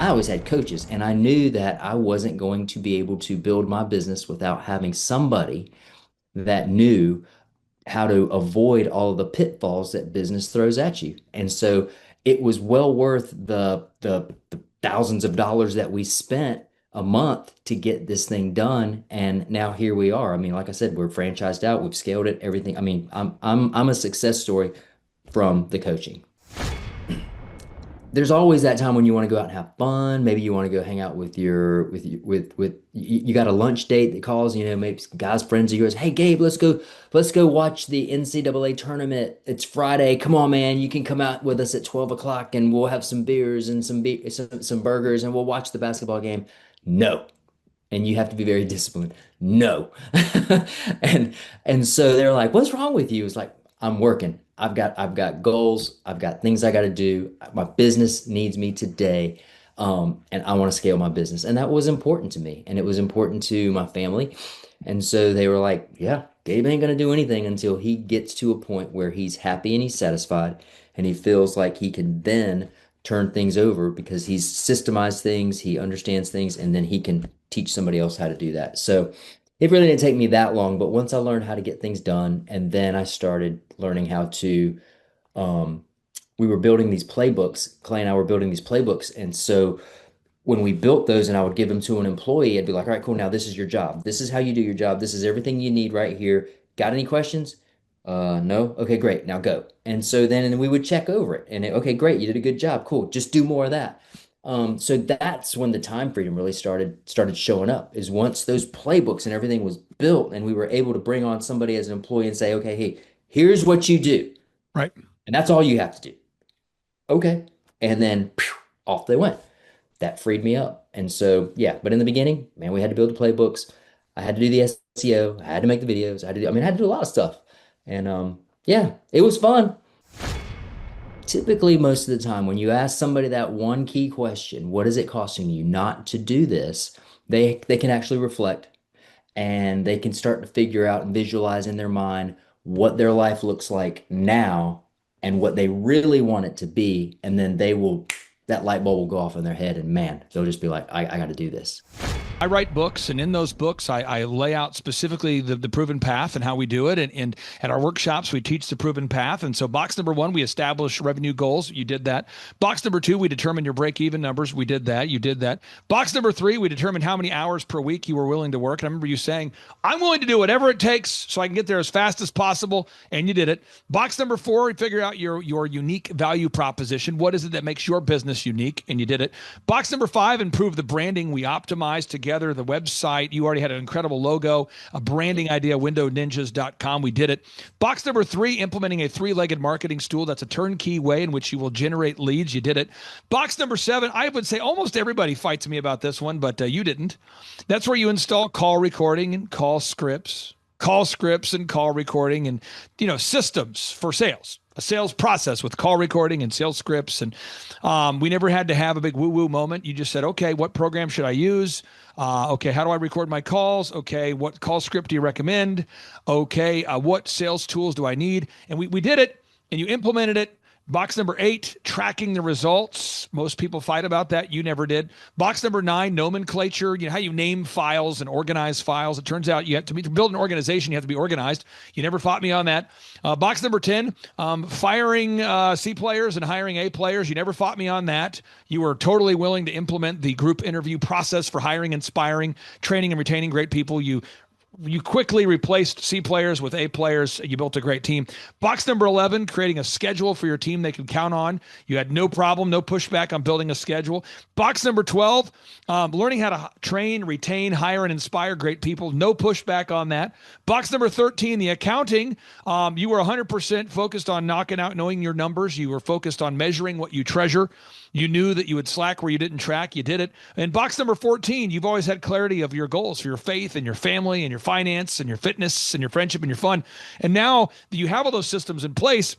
I always had coaches, and I knew that I wasn't going to be able to build my business without having somebody that knew how to avoid all of the pitfalls that business throws at you. And so it was well worth the thousands of dollars that we spent a month to get this thing done. And now here we are. I mean, like I said, we're franchised out, we've scaled it, everything. I mean, I'm a success story from the coaching. There's always that time when you want to go out and have fun. Maybe you want to go hang out with with you got a lunch date that calls, maybe some guys, friends of yours. Hey Gabe, let's go watch the NCAA tournament. It's Friday. Come on, man. You can come out with us at 12 o'clock and we'll have some beers and some burgers and we'll watch the basketball game. No. And you have to be very disciplined. No. And and so they're like, what's wrong with you? It's like, I'm working. I've got goals. I've got things I got to do. My business needs me today. And I want to scale my business. And that was important to me. And it was important to my family. And so they were like, yeah, Gabe ain't gonna do anything until he gets to a point where he's happy and he's satisfied and he feels like he can then turn things over because he's systemized things, he understands things, and then he can teach somebody else how to do that. So it really didn't take me that long, but once I learned how to get things done, and then I started learning how to, um, we were building these playbooks. Clay and I were building these playbooks. And so when we built those and I would give them to an employee, I'd be like, all right, cool. Now this is your job. This is how you do your job. This is everything you need right here. Got any questions? No. Okay, great. Now go. And so then and we would check over it okay, great. You did a good job. Cool. Just do more of that. So that's when the time freedom really started showing up is once those playbooks and everything was built and we were able to bring on somebody as an employee and say, okay, hey, here's what you do. Right. And that's all you have to do. Okay. And then phew, off they went. That freed me up. And so, yeah, but in the beginning, man, we had to build the playbooks. I had to do the SEO. I had to make the videos. I had to do a lot of stuff. And yeah, it was fun. Typically, most of the time, when you ask somebody that one key question, what is it costing you not to do this? They can actually reflect and they can start to figure out and visualize in their mind what their life looks like now and what they really want it to be. And then that light bulb will go off in their head and man, they'll just be like, I got to do this. I write books, and in those books, I lay out specifically the proven path and how we do it. And at our workshops, we teach the proven path. And so, box number one, we establish revenue goals. You did that. Box number two, we determine your break-even numbers. We did that. You did that. Box number three, we determined how many hours per week you were willing to work. And I remember you saying, I'm willing to do whatever it takes so I can get there as fast as possible. And you did it. Box number four, we figure out your unique value proposition. What is it that makes your business unique? And you did it. Box number five, improve the branding. We optimized together the website. You already had an incredible logo, a branding idea, windowninjas.com. We did it. Box number three, implementing a three-legged marketing stool. That's a turnkey way in which you will generate leads. You did it. Box number seven, I would say almost everybody fights me about this one, but you didn't. That's where you install call recording and call scripts and call recording and, systems for sales, a sales process with call recording and sales scripts. And we never had to have a big woo-woo moment. You just said, okay, what program should I use? Okay, how do I record my calls? Okay, what call script do you recommend? Okay, what sales tools do I need? And we did it, and you implemented it. Box number eight, tracking the results. Most people fight about that. You never did. Box number nine, nomenclature. How you name files and organize files. It turns out you have to build an organization. You have to be organized. You never fought me on that. Box number 10, firing C players and hiring A players. You never fought me on that. You were totally willing to implement the group interview process for hiring, inspiring, training, and retaining great people. You quickly replaced C players with A players. You built a great team. Box number 11, creating a schedule for your team they can count on. You had no problem, no pushback on building a schedule. Box number 12, learning how to train, retain, hire, and inspire great people. No pushback on that. Box number 13, the accounting. You were 100% focused on knocking out, knowing your numbers. You were focused on measuring what you treasure. You knew that you would slack where you didn't track. You did it. And box number 14, you've always had clarity of your goals for your faith and your family and your finance and your fitness and your friendship and your fun. And now that you have all those systems in place,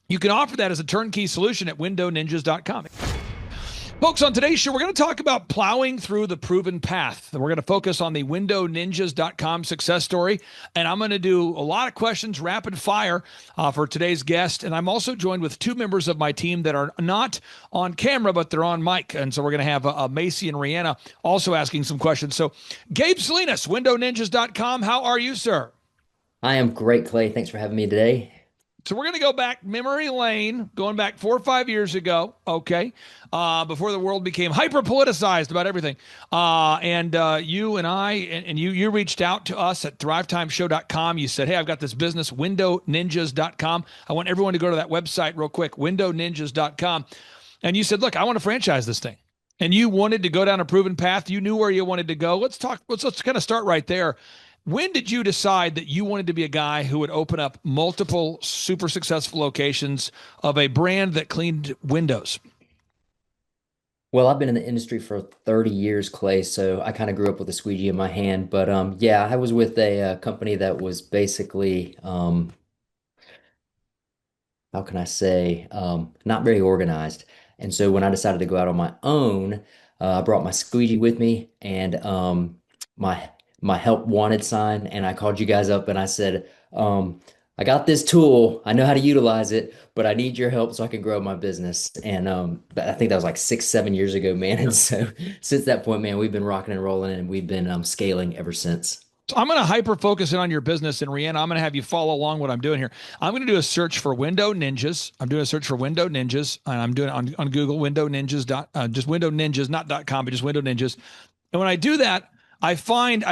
you can offer that as a turnkey solution at windowninjas.com. Folks, on today's show, we're going to talk about plowing through the proven path. We're going to focus on the windowninjas.com success story. And I'm going to do a lot of questions, rapid fire, for today's guest. And I'm also joined with two members of my team that are not on camera, but they're on mic. And so we're going to have Macy and Rihanna also asking some questions. So, Gabe Salinas, windowninjas.com. How are you, sir? I am great, Clay. Thanks for having me today. So we're going to go back memory lane, going back 4 or 5 years ago, okay, before the world became hyper politicized about everything. And you and I, and you reached out to us at thrivetimeshow.com. You said, hey, I've got this business, windowninjas.com. I want everyone to go to that website real quick, windowninjas.com. And you said, look, I want to franchise this thing. And you wanted to go down a proven path. You knew where you wanted to go. Let's talk. Let's kind of start right there. When did you decide that you wanted to be a guy who would open up multiple super successful locations of a brand that cleaned windows? Well, I've been in the industry for 30 years, Clay, so I kind of grew up with a squeegee in my hand. But yeah, I was with a company that was basically how can I say, not very organized. And so when I decided to go out on my own, I brought my squeegee with me and my my help wanted sign, and I called you guys up and I said, I got this tool. I know how to utilize it, but I need your help so I can grow my business. And I think that was like 6, 7 years ago, man. And so since that point, man, we've been rocking and rolling, and we've been scaling ever since. So I'm going to hyper focus in on your business. And Rihanna, I'm going to have you follow along what I'm doing here. I'm going to do a search for Window Ninjas. I'm doing a search for Window Ninjas, and I'm doing it on Google, Window Ninjas, just Window Ninjas, not .com, but just Window Ninjas. And when I do that, I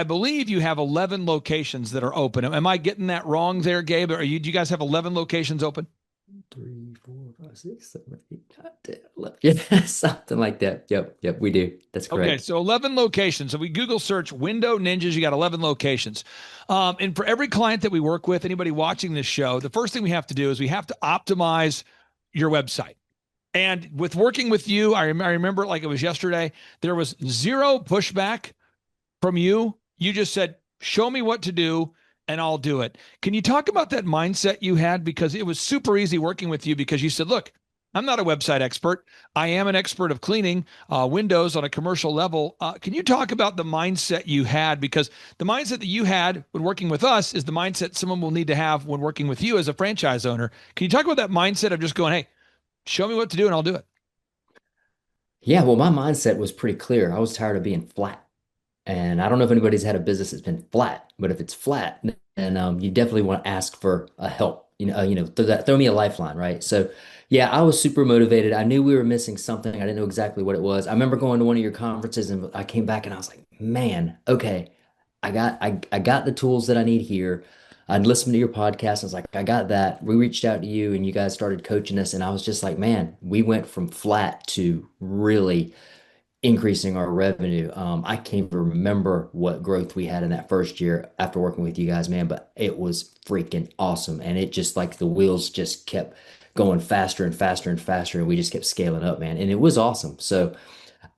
believe you have 11 locations that are open. Am I getting that wrong there, Gabe? Do you guys have 11 locations open? 3, 4, 5, 6, 7, 8, 9, 10, 11. Yeah, something like that. Yep, we do. That's Okay, correct. so 11 locations. So we Google search Window Ninjas, you got 11 locations. And for every client that we work with, anybody watching this show, the first thing we have to do is we have to optimize your website. And with working with you, I remember it like it was yesterday, there was zero pushback from you. You just said, show me what to do and I'll do it. Can you talk about that mindset you had? Because it was super easy working with you because you said, look, I'm not a website expert. I am an expert of cleaning windows on a commercial level. Can you talk about the mindset you had? Because the mindset that you had when working with us is the mindset someone will need to have when working with you as a franchise owner. Can you talk about that mindset of just going, hey, show me what to do and I'll do it? Yeah, well, my mindset was pretty clear. I was tired of being flat. And I don't know if anybody's had a business that's been flat, but if it's flat, then you definitely want to ask for a help. Throw me a lifeline, right? So, yeah, I was super motivated. I knew we were missing something. I didn't know exactly what it was. I remember going to one of your conferences, and I came back and I was like, man, okay, I got the tools that I need here. I'd listened to your podcast. I was like, I got that. We reached out to you, and you guys started coaching us, and I was just like, man, we went from flat to really increasing our revenue. I can't even remember what growth we had in that first year after working with you guys, man, but it was freaking awesome. And it just like the wheels just kept going faster and faster and faster. And we just kept scaling up, man. And it was awesome. So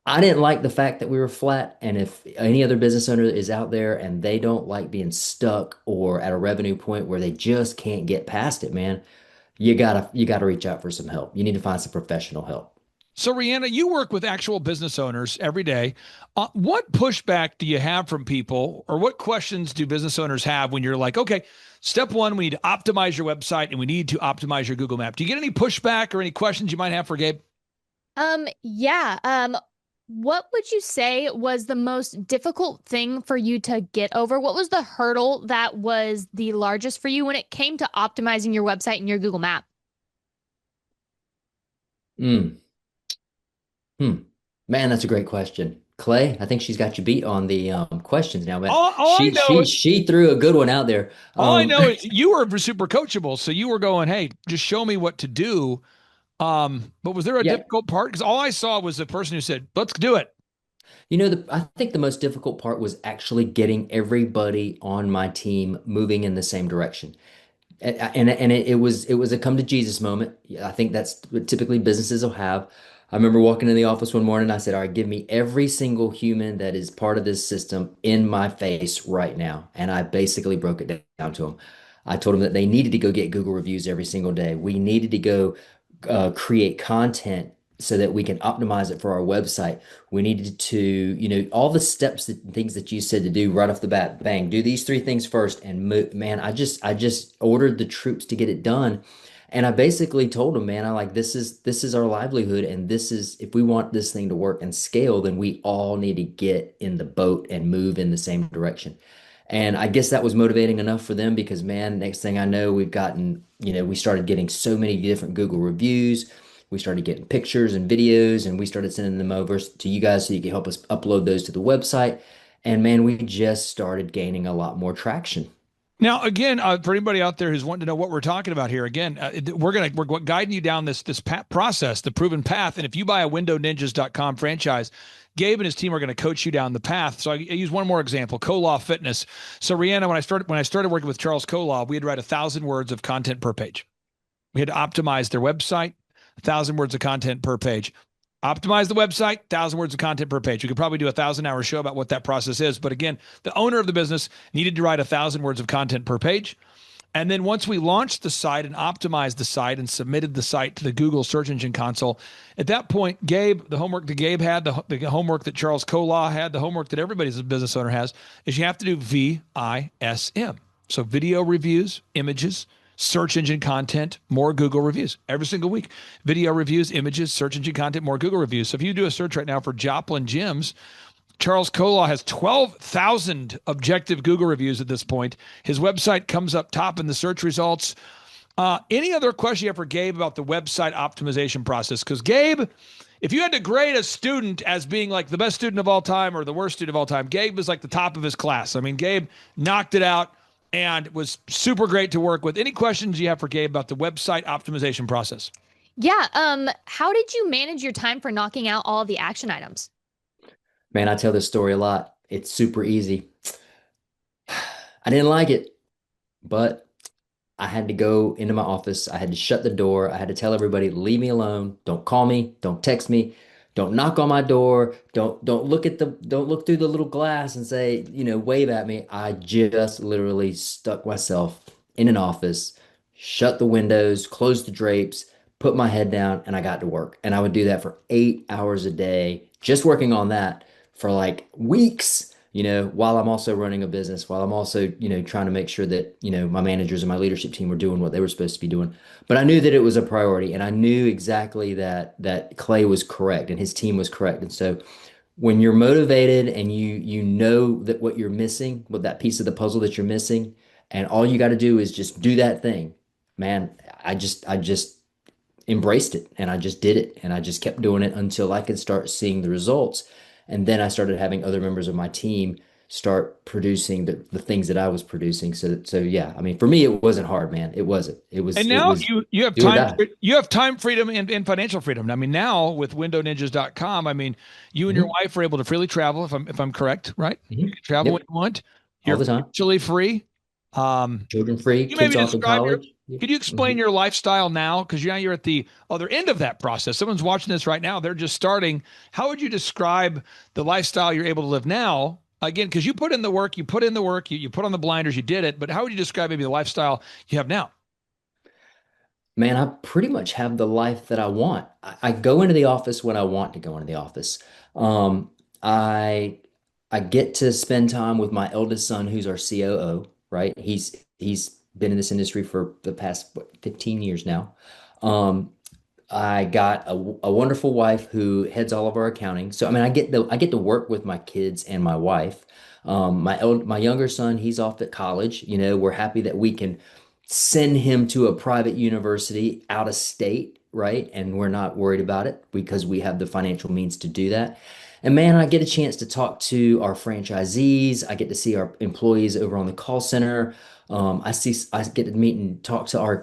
I didn't like the fact that we were flat. And if any other business owner is out there and they don't like being stuck or at a revenue point where they just can't get past it, man, you gotta reach out for some help. You need to find some professional help. So, Rihanna, you work with actual business owners every day. What pushback do you have from people, or what questions do business owners have when you're like, okay, step one, we need to optimize your website and we need to optimize your Google Map? Do you get any pushback or any questions you might have for Gabe? Yeah. What would you say was the most difficult thing for you to get over? What was the hurdle that was the largest for you when it came to optimizing your website and your Google Map? Mm. Hmm. Man, that's a great question. Clay, I think she's got you beat on the questions now, but All I she know, she she threw a good one out there. all I know is you were super coachable, so you were going, "Hey, just show me what to do." But was there a Yeah, difficult part? Because all I saw was the person who said, "Let's do it." I think the most difficult part was actually getting everybody on my team moving in the same direction. And it was a come to Jesus moment. Yeah, I think that's what typically businesses will have. I remember walking in the office one morning. I said, "All right, give me every single human that is part of this system in my face right now." And I basically broke it down to them. I told them that they needed to go get Google reviews every single day. We needed to go create content so that we can optimize it for our website. We needed to, all the steps that things that you said to do right off the bat, bang, do these three things first and move. Man, I just ordered the troops to get it done. And I basically told them, man, I like this is our livelihood and this is if we want this thing to work and scale, then we all need to get in the boat and move in the same direction. And I guess that was motivating enough for them because, man, next thing I know, we started getting so many different Google reviews. We started getting pictures and videos, and we started sending them over to you guys so you could help us upload those to the website. And man, we just started gaining a lot more traction. Now, again, for anybody out there who's wanting to know what we're talking about here, again, we're guiding you down this process, the proven path. And if you buy a WindowNinjas.com franchise, Gabe and his team are going to coach you down the path. So I use one more example, Kolaw Fitness. So Rihanna, when I started working with Charles Kolaw, we had to write 1,000 words of content per page. We had to optimize their website, 1,000 words of content per page. Optimize the website, 1,000 words of content per page. We could probably do a 1,000-hour show about what that process is. But again, the owner of the business needed to write 1,000 words of content per page. And then once we launched the site and optimized the site and submitted the site to the Google Search Engine Console, at that point, Gabe, the homework that Gabe had, the homework that Charles Kolaw had, the homework that everybody's a business owner has, is you have to do VISM. So video reviews, images, search engine content, more Google reviews every single week. Video reviews, images, search engine content, more Google reviews. So if you do a search right now for Joplin Gyms, Charles Kolaw has 12,000 objective Google reviews at this point. His website comes up top in the search results. Any other question you have for Gabe about the website optimization process? Because Gabe, if you had to grade a student as being like the best student of all time or the worst student of all time, Gabe was like the top of his class. I mean, Gabe knocked it out and was super great to work with. Any questions you have for Gabe about the website optimization process? Yeah. How did you manage your time for knocking out all of the action items? Man, I tell this story a lot. It's super easy. I didn't like it, but I had to go into my office. I had to shut the door. I had to tell everybody, leave me alone. Don't call me. Don't text me. Don't knock on my door. Don't look through the little glass and say, wave at me. I just literally stuck myself in an office, shut the windows, closed the drapes, put my head down, and I got to work. And I would do that for 8 hours a day, just working on that for like weeks, while I'm also running a business, while I'm also, trying to make sure that, my managers and my leadership team were doing what they were supposed to be doing. But I knew that it was a priority and I knew exactly that Clay was correct and his team was correct. And so when you're motivated and you know that what you're missing, what that piece of the puzzle that you're missing, and all you got to do is just do that thing, man, I just embraced it and I just did it and I just kept doing it until I could start seeing the results. And then I started having other members of my team start producing the things that I was producing. So yeah, I mean, for me, it wasn't hard, man. It wasn't. It was And it now was you have do or time die. you have time freedom and financial freedom. I mean, now with windowninjas.com, I mean, you and your Hmm. wife are able to freely travel if I'm correct, right? Hmm. You can travel when Yep, you want. all You're the time. financially free. Um, Children free, you kids maybe off in describe your college. Yep. could you Hmm. explain your lifestyle now? Because now you're at the other end of that process. Someone's watching this right now. They're just starting. How would you describe the lifestyle you're able to live now? Again, because you put in the work, you put on the blinders, you did it. But how would you describe maybe the lifestyle you have now? Man, I pretty much have the life that I want. I go into the office when I want to go into the office. Um, I I get to spend time with my eldest son, who's our COO, right? He's been in this industry for the past 15 years now. Um, I got a wonderful wife who heads all of our accounting. So I mean, I get to work with my kids and my wife. My younger son, he's off at college. We're happy that we can send him to a private university out of state, right? And we're not worried about it because we have the financial means to do that. And man, I get a chance to talk to our franchisees. I get to see our employees over on the call center. I get to meet and talk to our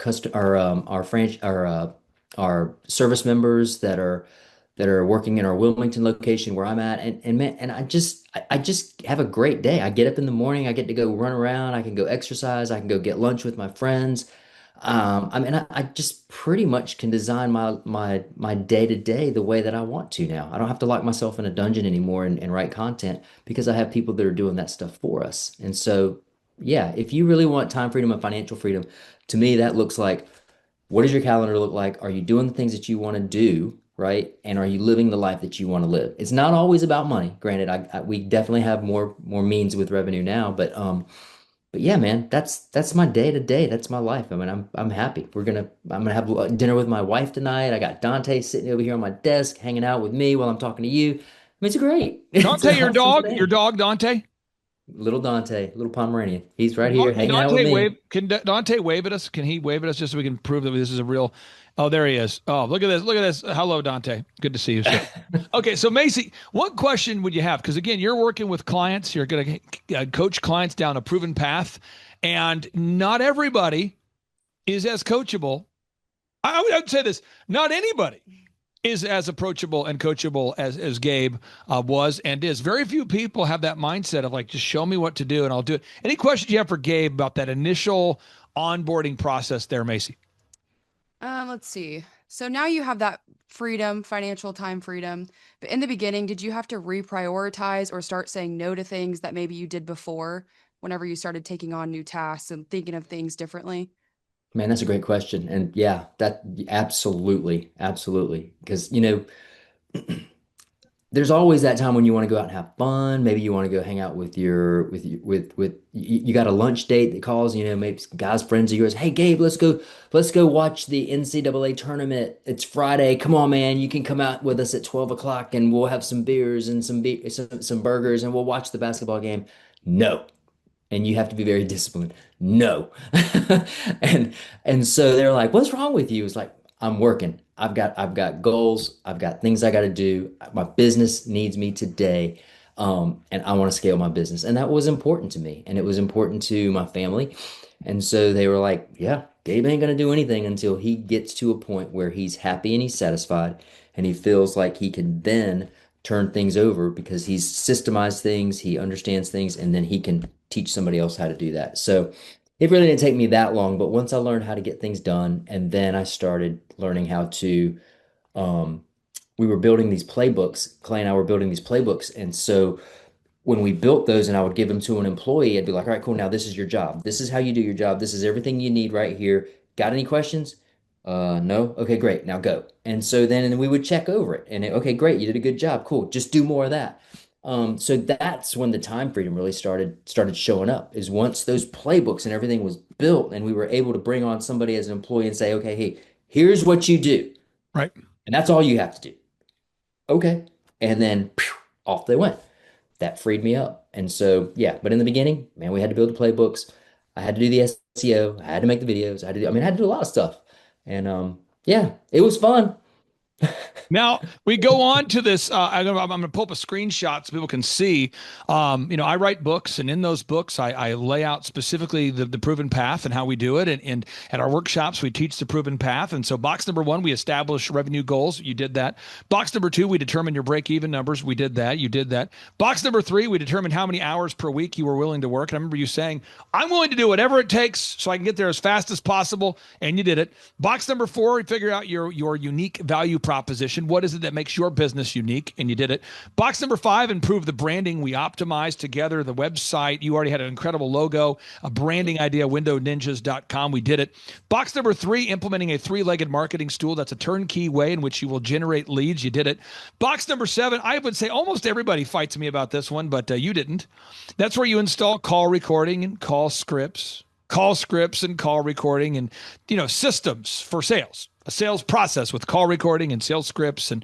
service members that are working in our Wilmington location where I'm at. And man, and I just have a great day. I get up in the morning, I get to go run around, I can go exercise, I can go get lunch with my friends. I mean, I just pretty much can design my day to day the way that I want to now. I don't have to lock myself in a dungeon anymore and write content because I have people that are doing that stuff for us. And so, yeah, if you really want time freedom and financial freedom, to me, that looks like, what does your calendar look like? Are you doing the things that you want to do? right? And are you living the life that you want to live? It's not always about money. Granted, we definitely have more means with revenue now, but yeah, man, that's my day to day. That's my life. I mean, I'm happy. I'm gonna have dinner with my wife tonight. I got Dante sitting over here on my desk, hanging out with me while I'm talking to you. I mean, it's great. It's Dante, an awesome your thing. dog, Dante. Little Dante, little Pomeranian. He's right here hanging out with Dante me. wave. Can Dante wave at us? Can he wave at us just so we can prove that this is a real? Oh, there he is. Oh, look at this. Look at this. Hello, Dante. Good to see you, sir. Okay, so Macy, what question would you have? Because again, you're working with clients. You're going to coach clients down a proven path, and not everybody is as coachable. I would say this: not anybody is as approachable and coachable as Gabe was and is. Very few people have that mindset of like, just show me what to do and I'll do it. Any questions you have for Gabe about that initial onboarding process there, Macy? Let's see. So now you have that freedom, financial time freedom. But in the beginning, did you have to reprioritize or start saying no to things that maybe you did before whenever you started taking on new tasks and thinking of things differently? Man, that's a great question. And yeah, that absolutely, absolutely. Because, there's always that time when you want to go out and have fun. Maybe you want to go hang out with you got a lunch date that calls, maybe some guys, friends of yours. Hey Gabe, let's go watch the NCAA tournament. It's Friday. Come on, man. You can come out with us at 12 o'clock and we'll have some beers and some burgers and we'll watch the basketball game. No. And you have to be very disciplined. No. And and so they're like, "What's wrong with you?" It's like, "I'm working. I've got goals. I've got things I got to do. My business needs me today. And I want to scale my business." And that was important to me, and it was important to my family. And so they were like, "Yeah, Gabe ain't gonna do anything until he gets to a point where he's happy and he's satisfied, and he feels like he can then turn things over because he's systemized things, he understands things, and then he can teach somebody else how to do that." So it really didn't take me that long, but once I learned how to get things done, and then I started learning how to, um, we were building these playbooks. Clay and I were building these playbooks, and so when we built those and I would give them to an employee, I'd be like, "All right, cool. Now this is your job. This is how you do your job. This is everything you need right here. Got any questions? No? Okay, great. Now go." And so then we would check over it okay, great. You did a good job. Cool. Just do more of that. So that's when the time freedom really started showing up is once those playbooks and everything was built and we were able to bring on somebody as an employee and say, "Okay, hey, here's what you do. Right. And that's all you have to do." Okay. And then phew, off they went. That freed me up. And so, yeah, but in the beginning, man, we had to build the playbooks. I had to do the SEO. I had to make the videos. I had to do a lot of stuff. And yeah, it was fun. Now we go on to this. I'm going to pull up a screenshot so people can see. I write books, and in those books, I lay out specifically the proven path and how we do it. And at our workshops, we teach the proven path. And so, box number one, we establish revenue goals. You did that. Box number two, we determine your break-even numbers. We did that. You did that. Box number three, we determined how many hours per week you were willing to work. And I remember you saying, "I'm willing to do whatever it takes so I can get there as fast as possible." And you did it. Box number four, we figure out your unique value proposition. What is it that makes your business unique? And you did it. Box number five, improve the branding. We optimized together the website. You already had an incredible logo, a branding idea, windowninjas.com. We did it. Box number three, implementing a three-legged marketing stool. That's a turnkey way in which you will generate leads. You did it. Box number seven, I would say almost everybody fights me about this one, but you didn't. That's where you install call recording and call scripts and call recording and systems for sales, a sales process with call recording and sales scripts. And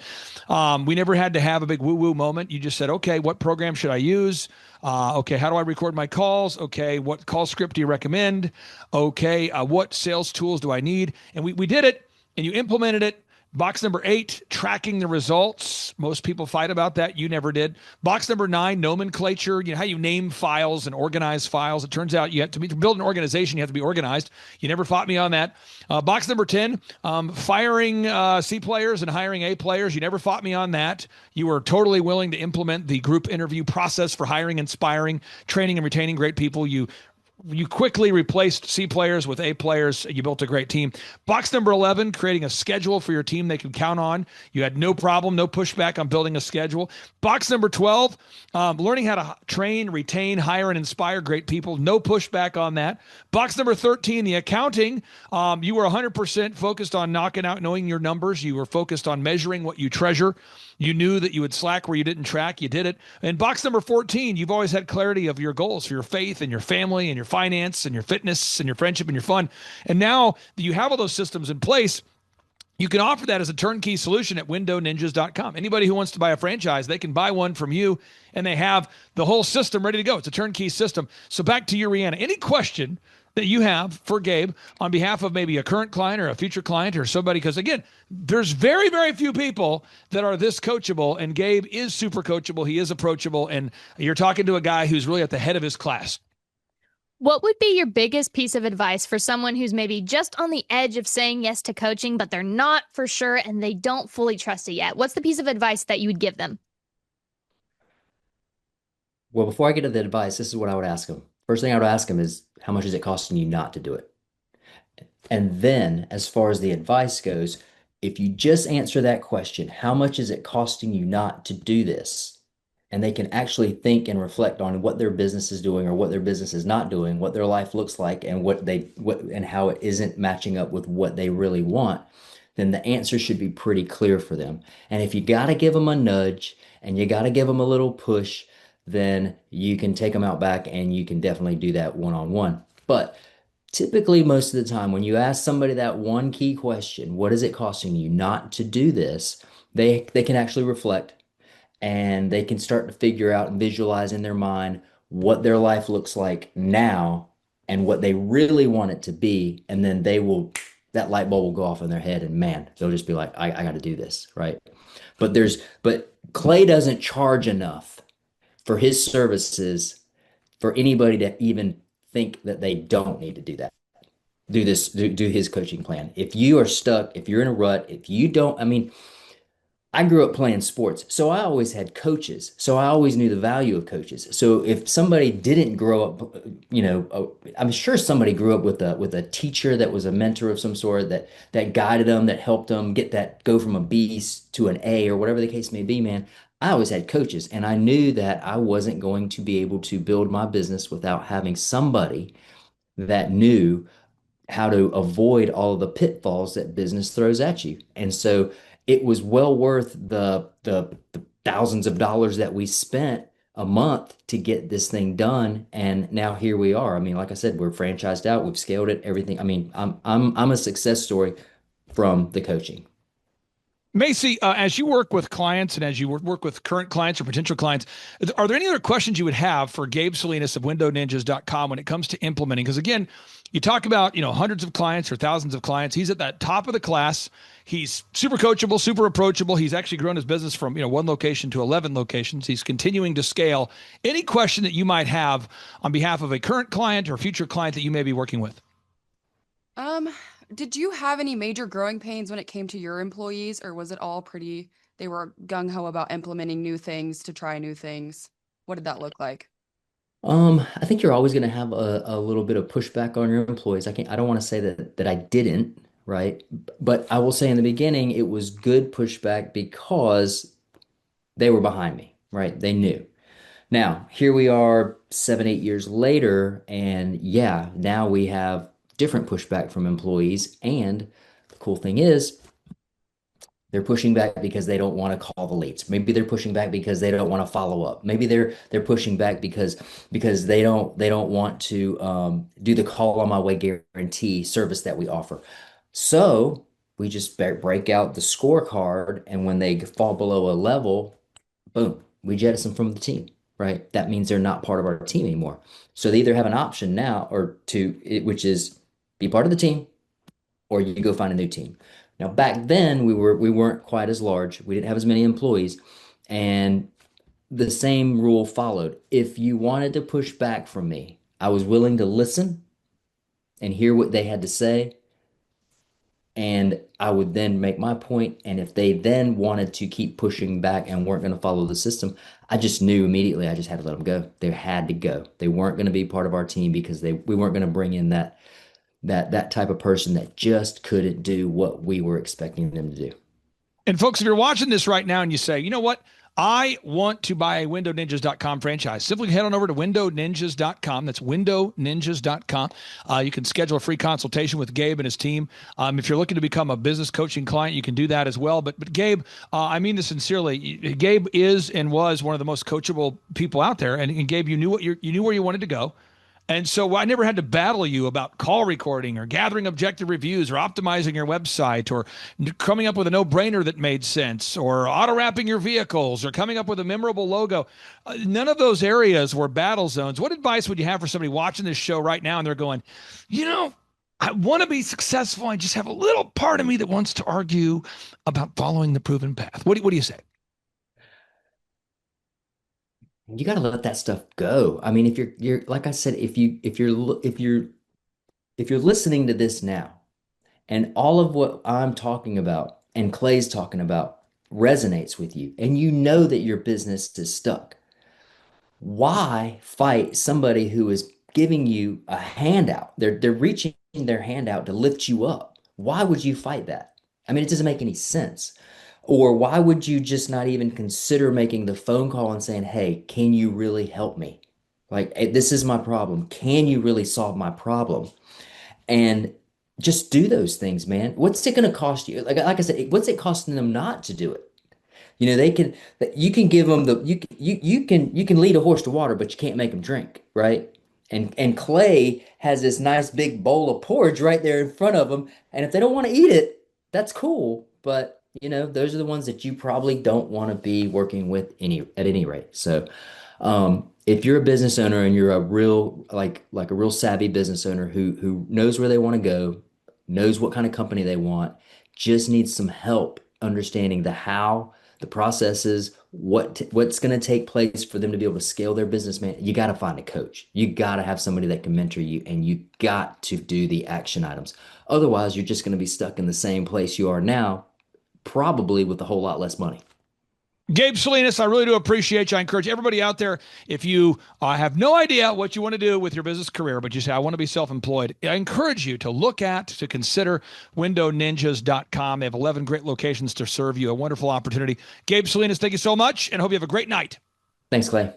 we never had to have a big woo-woo moment. You just said, "Okay, what program should I use? Okay, how do I record my calls? Okay, what call script do you recommend? Okay, what sales tools do I need?" And we did it, and you implemented it. Box number eight, tracking the results. Most people fight about that. You never did. Box number nine, nomenclature. How you name files and organize files. It turns out you have to build an organization. You have to be organized. You never fought me on that. Box number 10, firing C players and hiring A players. You never fought me on that. You were totally willing to implement the group interview process for hiring, inspiring, training, and retaining great people. You You quickly replaced C players with A players. You built a great team. Box number 11, creating a schedule for your team they can count on. You had no problem, no pushback on building a schedule. Box number 12, learning how to train, retain, hire, and inspire great people. No pushback on that. Box number 13, the accounting. You were 100% focused on knocking out, knowing your numbers. You were focused on measuring what you treasure. You knew that you would slack where you didn't track. You did it. And box number 14, you've always had clarity of your goals for your faith and your family and your finance and your fitness and your friendship and your fun. And now that you have all those systems in place, you can offer that as a turnkey solution at windowninjas.com. Anybody who wants to buy a franchise, they can buy one from you and they have the whole system ready to go. It's a turnkey system. So back to you, Rihanna. Any question that you have for Gabe on behalf of maybe a current client or a future client or somebody? Because again, there's very, very few people that are this coachable, and Gabe is super coachable. He is approachable, and you're talking to a guy who's really at the head of his class. What would be your biggest piece of advice for someone who's maybe just on the edge of saying yes to coaching, but they're not for sure and they don't fully trust it yet? What's the piece of advice that you would give them? Well, before I get to the advice, this is what I would ask them. First thing I would ask them is, how much is it costing you not to do it? And then, as far as the advice goes, if you just answer that question, how much is it costing you not to do this? And they can actually think and reflect on what their business is doing or what their business is not doing, what their life looks like, and what and how it isn't matching up with what they really want, then the answer should be pretty clear for them. And if you got to give them a nudge and you got to give them a little push, then you can take them out back and you can definitely do that one-on-one. But typically, most of the time, when you ask somebody that one key question, what is it costing you not to do this? They can actually reflect and they can start to figure out and visualize in their mind what their life looks like now and what they really want it to be. And then that light bulb will go off in their head and man, they'll just be like, I got to do this, right? But Clay doesn't charge enough for his services for anybody to even think that they don't need to do that. Do his coaching plan. If you are stuck, if you're in a rut, if you don't, I mean, I grew up playing sports, so I always had coaches. So I always knew the value of coaches. So if somebody didn't grow up, I'm sure somebody grew up with a teacher that was a mentor of some sort that guided them, that helped them go from a B to an A or whatever the case may be, man. I always had coaches, and I knew that I wasn't going to be able to build my business without having somebody that knew how to avoid all of the pitfalls that business throws at you. And so it was well worth the thousands of dollars that we spent a month to get this thing done. And now here we are. I mean, like I said, we're franchised out, we've scaled it, everything. I mean, I'm a success story from the coaching. Macy, as you work with clients and as you work with current clients or potential clients, are there any other questions you would have for Gabe Salinas of windowninjas.com when it comes to implementing? Because again, you talk about, hundreds of clients or thousands of clients. He's at that top of the class. He's super coachable, super approachable. He's actually grown his business from, one location to 11 locations. He's continuing to scale. Any question that you might have on behalf of a current client or future client that you may be working with? Did you have any major growing pains when it came to your employees, or was it all they were gung ho about implementing new things to try new things? What did that look like? I think you're always going to have a little bit of pushback on your employees. I don't want to say that I didn't, right? But I will say in the beginning, it was good pushback because they were behind me, right? They knew. Now, here we are 7, 8 years later, and yeah, now we have different pushback from employees. And the cool thing is, they're pushing back because they don't want to call the leads. Maybe they're pushing back because they don't want to follow up. Maybe they're pushing back because they don't want to do the call on my way guarantee service that we offer. So we just break out the scorecard, and when they fall below a level, boom, we jettison from the team, right? That means they're not part of our team anymore. So they either have an option now which is be part of the team, or you go find a new team. Now, back then we weren't quite as large. We didn't have as many employees, and the same rule followed. If you wanted to push back from me, I was willing to listen and hear what they had to say And I would then make my point. And if they then wanted to keep pushing back and weren't going to follow the system, I just knew immediately I just had to let them go. They had to go. They weren't going to be part of our team because we weren't going to bring in that type of person that just couldn't do what we were expecting them to do. And folks, if you're watching this right now and you say, you know what? I want to buy a windowninjas.com franchise. Simply head on over to windowninjas.com. That's windowninjas.com. You can schedule a free consultation with Gabe and his team. If you're looking to become a business coaching client, you can do that as well. But Gabe, I mean this sincerely. Gabe is and was one of the most coachable people out there. And Gabe, you knew you knew where you wanted to go. And so I never had to battle you about call recording or gathering objective reviews or optimizing your website or coming up with a no-brainer that made sense or auto-wrapping your vehicles or coming up with a memorable logo. None of those areas were battle zones. What advice would you have for somebody watching this show right now and they're going, I want to be successful. I just have a little part of me that wants to argue about following the proven path. What do you say? You got to let that stuff go. I mean, if you're like I said, if you're listening to this now and all of what I'm talking about and Clay's talking about resonates with you and you know that your business is stuck, why fight somebody who is giving you a handout? They're reaching their hand out to lift you up. Why would you fight that? I mean, it doesn't make any sense. Or why would you just not even consider making the phone call and saying, "Hey, can you really help me? Like, this is my problem. Can you really solve my problem?" And just do those things, man. What's it going to cost you? Like I said, what's it costing them not to do it? They can you can give them you can lead a horse to water, but you can't make them drink, right? And Clay has this nice big bowl of porridge right there in front of them, and if they don't want to eat it, that's cool. But those are the ones that you probably don't want to be working with at any rate. So, if you're a business owner and you're a real like a real savvy business owner who knows where they want to go, knows what kind of company they want, just needs some help understanding the processes, what's going to take place for them to be able to scale their business, man, you got to find a coach. You got to have somebody that can mentor you, and you got to do the action items. Otherwise, you're just going to be stuck in the same place you are now, probably with a whole lot less money. Gabe Salinas, I really do appreciate you. I encourage everybody out there, if you have no idea what you want to do with your business career, but you say, I want to be self-employed, I encourage you to consider windowninjas.com. They have 11 great locations to serve you. A wonderful opportunity. Gabe Salinas, thank you so much, and hope you have a great night. Thanks, Clay.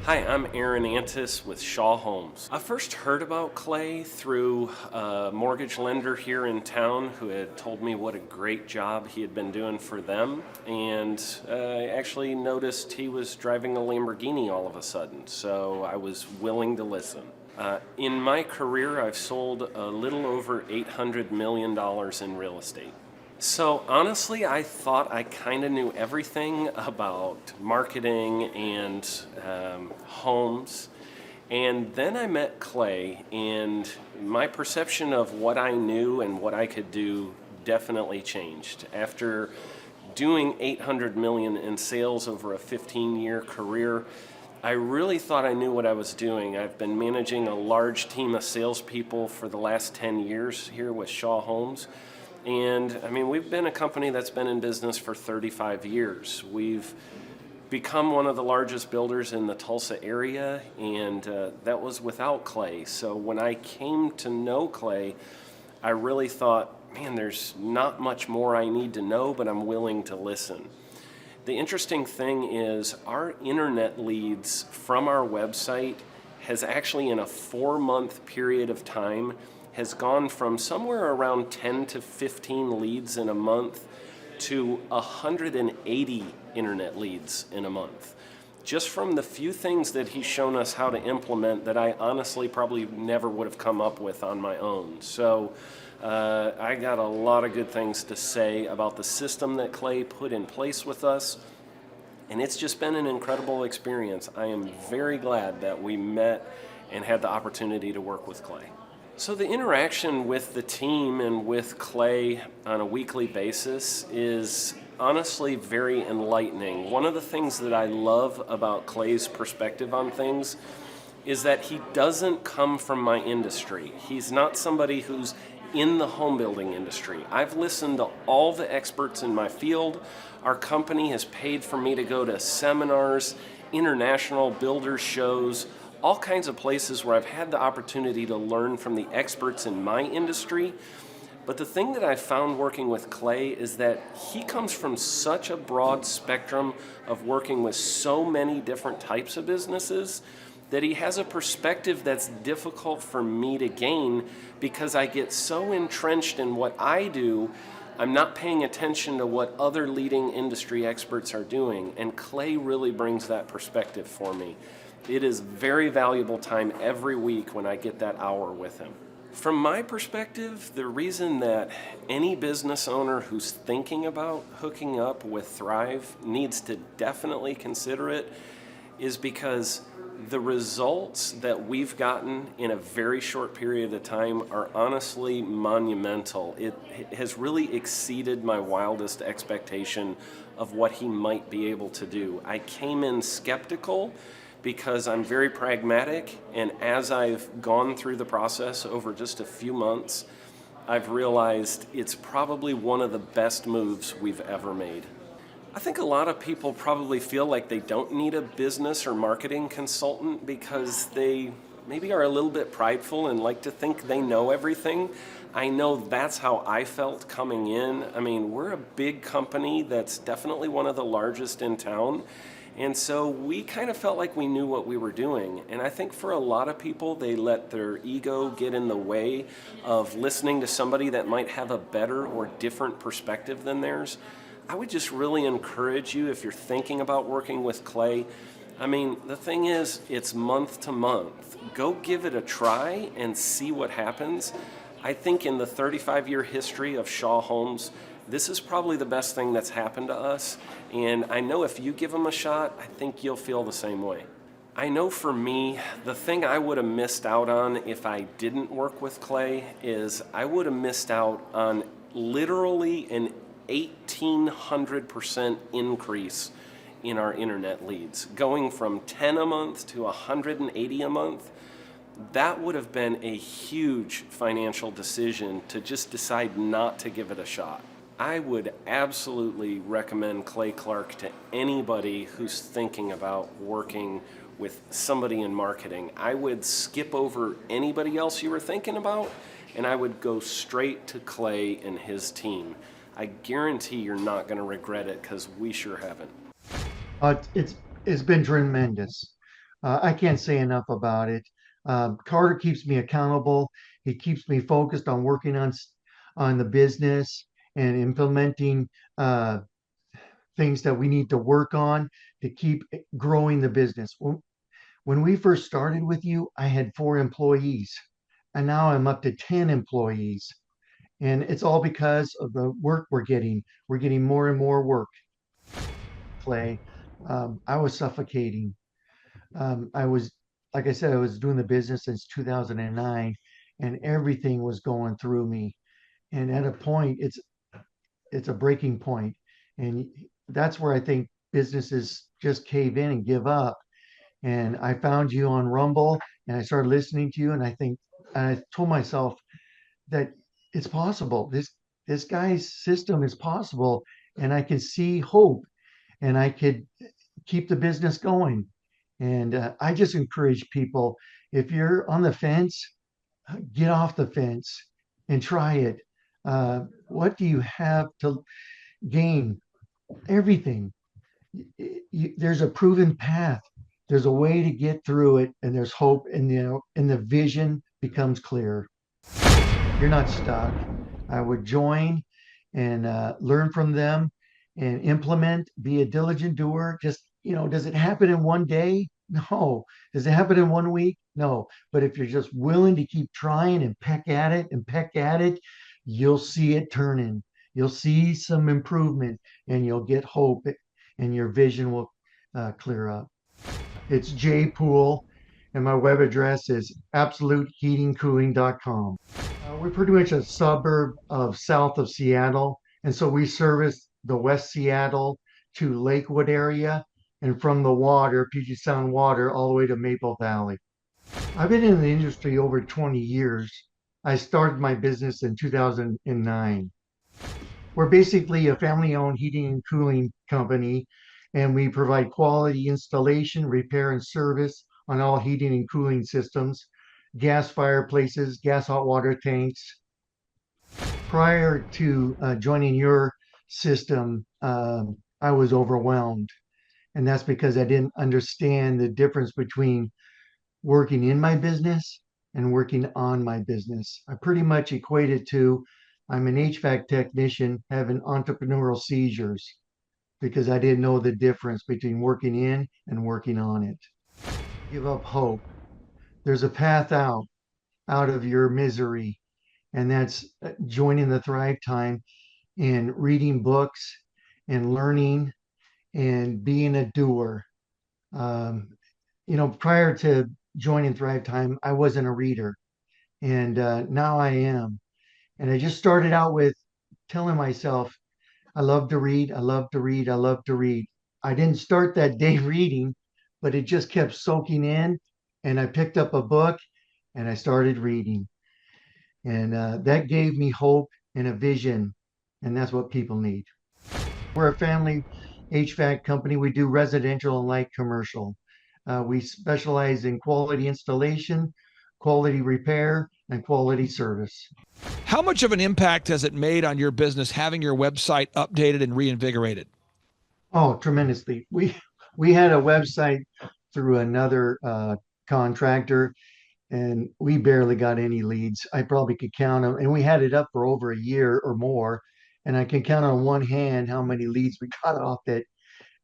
Hi, I'm Aaron Antis with Shaw Homes. I first heard about Clay through a mortgage lender here in town who had told me what a great job he had been doing for them, and I actually noticed he was driving a Lamborghini all of a sudden, so I was willing to listen. In my career, I've sold a little over $800 million in real estate. So honestly, I thought I kind of knew everything about marketing and homes. And then I met Clay, and my perception of what I knew and what I could do definitely changed. After doing $800 million in sales over a 15-year career, I really thought I knew what I was doing. I've been managing a large team of salespeople for the last 10 years here with Shaw Homes. And I mean, we've been a company that's been in business for 35 years. We've become one of the largest builders in the Tulsa area, and that was without Clay. So when I came to know Clay, I really thought, man, there's not much more I need to know, but I'm willing to listen. The interesting thing is our internet leads from our website has actually, in a 4-month period of time, has gone from somewhere around 10 to 15 leads in a month to 180 internet leads in a month. Just from the few things that he's shown us how to implement that I honestly probably never would have come up with on my own. So I got a lot of good things to say about the system that Clay put in place with us. And it's just been an incredible experience. I am very glad that we met and had the opportunity to work with Clay. So the interaction with the team and with Clay on a weekly basis is honestly very enlightening. One of the things that I love about Clay's perspective on things is that he doesn't come from my industry. He's not somebody who's in the home building industry. I've listened to all the experts in my field. Our company has paid for me to go to seminars, international builder shows, all kinds of places where I've had the opportunity to learn from the experts in my industry. But the thing that I found working with Clay is that he comes from such a broad spectrum of working with so many different types of businesses that he has a perspective that's difficult for me to gain because I get so entrenched in what I do, I'm not paying attention to what other leading industry experts are doing, and Clay really brings that perspective for me. It is very valuable time every week when I get that hour with him. From my perspective, the reason that any business owner who's thinking about hooking up with Thrive needs to definitely consider it is because the results that we've gotten in a very short period of time are honestly monumental. It has really exceeded my wildest expectation of what he might be able to do. I came in skeptical because I'm very pragmatic, and as I've gone through the process over just a few months, I've realized it's probably one of the best moves we've ever made. I think a lot of people probably feel like they don't need a business or marketing consultant because they maybe are a little bit prideful and like to think they know everything. I know that's how I felt coming in. I mean, we're a big company that's definitely one of the largest in town. And so we kind of felt like we knew what we were doing. And I think for a lot of people, they let their ego get in the way of listening to somebody that might have a better or different perspective than theirs. I would just really encourage you, if you're thinking about working with Clay, I mean, the thing is, it's month to month. Go give it a try and see what happens. I think in the 35-year history of Shaw Homes, this is probably the best thing that's happened to us. And I know if you give them a shot, I think you'll feel the same way. I know for me, the thing I would have missed out on if I didn't work with Clay is I would have missed out on literally an 1,800% increase in our internet leads. Going from 10 a month to 180 a month, that would have been a huge financial decision to just decide not to give it a shot. I would absolutely recommend Clay Clark to anybody who's thinking about working with somebody in marketing. I would skip over anybody else you were thinking about, and I would go straight to Clay and his team. I guarantee you're not going to regret it because we sure haven't. It's been tremendous. I can't say enough about it. Carter keeps me accountable. He keeps me focused on working on the business and implementing things that we need to work on to keep growing the business. When we first started with you, I had 4 employees, and now I'm up to 10 employees. And it's all because of the work we're getting. We're getting more and more work. Clay, I was suffocating. I was, like I said, I was doing the business since 2009, and everything was going through me. And at a point, it's a breaking point, and that's where I think businesses just cave in and give up. And I found you on Rumble, and I started listening to you, and I told myself that it's possible. This guy's system is possible, and I can see hope, and I could keep the business going. And I just encourage people, if you're on the fence, get off the fence and try it. What do you have to gain? Everything. There's a proven path. There's a way to get through it, and there's hope, and the vision becomes clear. You're not stuck. I would join and learn from them and implement, be a diligent doer. Just, does it happen in one day? No. Does it happen in 1 week? No. But if you're just willing to keep trying and peck at it and peck at it, you'll see it turning. You'll see some improvement, and you'll get hope, and your vision will clear up. It's Jay Poole, and my web address is absoluteheatingcooling.com. We're pretty much a suburb of south of Seattle, and so we service the West Seattle to Lakewood area, and from the water, Puget Sound water, all the way to Maple Valley. I've been in the industry over 20 years, I started my business in 2009. We're basically a family-owned heating and cooling company, and we provide quality installation, repair, and service on all heating and cooling systems, gas fireplaces, gas hot water tanks. Prior to joining your system, I was overwhelmed, and that's because I didn't understand the difference between working in my business and working on my business. I pretty much equated to I'm an HVAC technician having entrepreneurial seizures because I didn't know the difference between working in and working on it. Give up hope. There's a path out of your misery, and that's joining the Thrive Time and reading books and learning and being a doer. Um, Prior to joining Thrive Time, I wasn't a reader, and now I am. And I just started out with telling myself, I love to read, I love to read, I love to read. I didn't start that day reading, but it just kept soaking in. And I picked up a book and I started reading. And that gave me hope and a vision. And that's what people need. We're a family HVAC company. We do residential and light commercial. We specialize in quality installation, quality repair, and quality service. How much of an impact has it made on your business having your website updated and reinvigorated? Oh, tremendously. We had a website through another contractor, and we barely got any leads. I probably could count them, and we had it up for over a year or more, and I can count on one hand how many leads we got off it.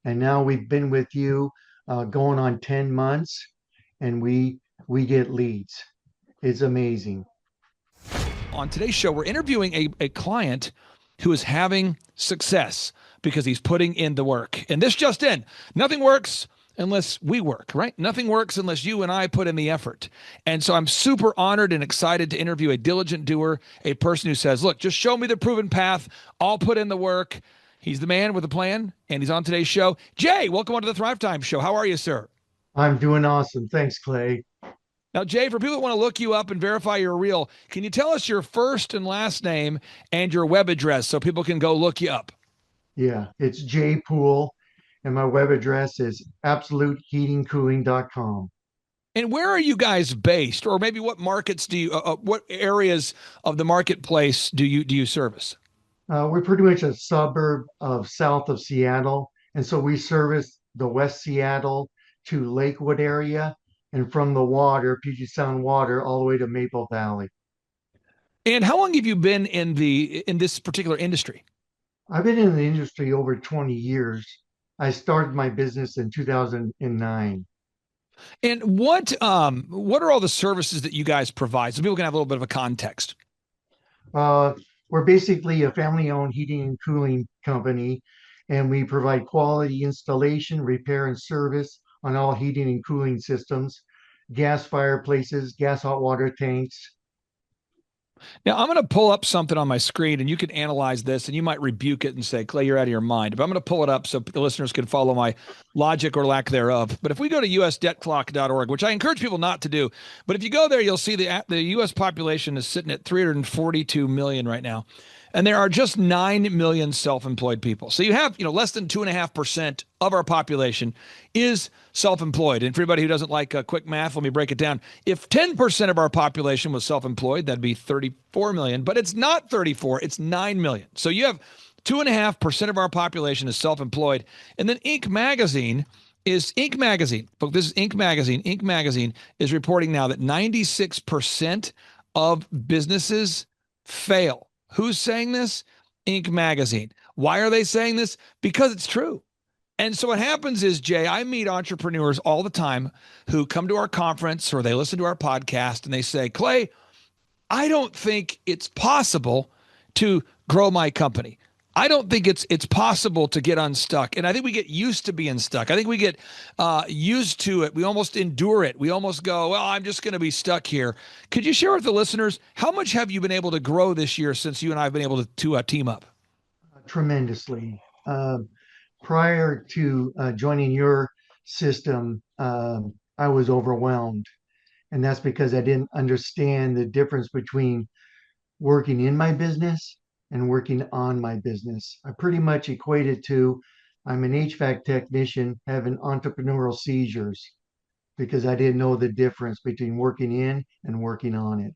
And now we've been with you going on 10 months, and we get leads. It's amazing. On today's show, we're interviewing a client who is having success because he's putting in the work. And this just in, nothing works unless we work, right? Nothing works unless you and I put in the effort. And so I'm super honored and excited to interview a diligent doer, a person who says, look, just show me the proven path. I'll put in the work. He's the man with a plan, and he's on today's show. Jay, welcome onto the Thrive Time Show. How are you, sir? I'm doing awesome. Thanks, Clay. Now, Jay, for people that want to look you up and verify you're real, can you tell us your first and last name and your web address so people can go look you up? Yeah, it's J Pool, and my web address is absoluteheatingcooling.com. And where are you guys based, or maybe what markets do you, what areas of the marketplace do you service? We're pretty much a suburb of south of Seattle, and so we service the West Seattle to Lakewood area, and from the water, Puget Sound water, all the way to Maple Valley. And how long have you been in this particular industry? I've been in the industry over 20 years. I started my business in 2009. And what are all the services that you guys provide so people can have a little bit of a context? Uh, we're basically a family-owned heating and cooling company, and we provide quality installation, repair, and service on all heating and cooling systems, gas fireplaces, gas hot water tanks. Now, I'm going to pull up something on my screen and you can analyze this and you might rebuke it and say, Clay, you're out of your mind. But I'm going to pull it up so the listeners can follow my logic or lack thereof. But if we go to usdebtclock.org, which I encourage people not to do, but if you go there, you'll see the U.S. population is sitting at 342 million right now. And there are just 9 million self-employed people. So you have, less than 2.5% of our population is self-employed. And for anybody who doesn't like quick math, let me break it down. If 10% of our population was self-employed, that'd be 34 million, but it's not 34, it's 9 million. So you have 2.5% of our population is self-employed. And then Inc. Magazine, but this is Inc. Magazine. Inc. Magazine is reporting now that 96% of businesses fail. Who's saying this? Inc. Magazine. Why are they saying this? Because it's true. And so what happens is, Jay, I meet entrepreneurs all the time who come to our conference or they listen to our podcast and they say, Clay, I don't think it's possible to grow my company. I don't think it's possible to get unstuck. And I think we get used to being stuck. I think we get used to it. We almost endure it. We almost go, well, I'm just going to be stuck here. Could you share with the listeners, how much have you been able to grow this year since you and I have been able to team up? Tremendously. Prior to joining your system, I was overwhelmed, And that's because I didn't understand the difference between working in my business and working on my business. I pretty much equated to I'm an HVAC technician having entrepreneurial seizures because I didn't know the difference between working in and working on it.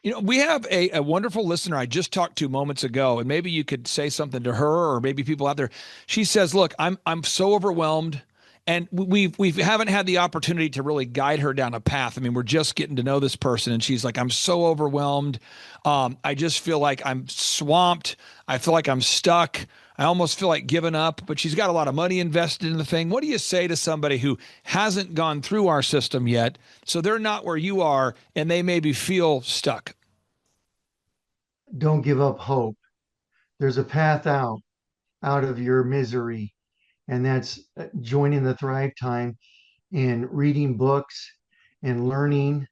You know, we have a wonderful listener I just talked to moments ago, and maybe you could say something to her or maybe people out there. She says, "Look, I'm so overwhelmed, and we haven't had the opportunity to really guide her down a path. I mean, we're just getting to know this person, and she's like, I'm so overwhelmed. I just feel like I'm swamped. I feel like I'm stuck. I almost feel like giving up." But she's got a lot of money invested in the thing. What do you say to somebody who hasn't gone through our system yet, so they're not where you are, and they maybe feel stuck? Don't give up hope. There's a path out of your misery, and that's joining the Thrive Time and reading books and learning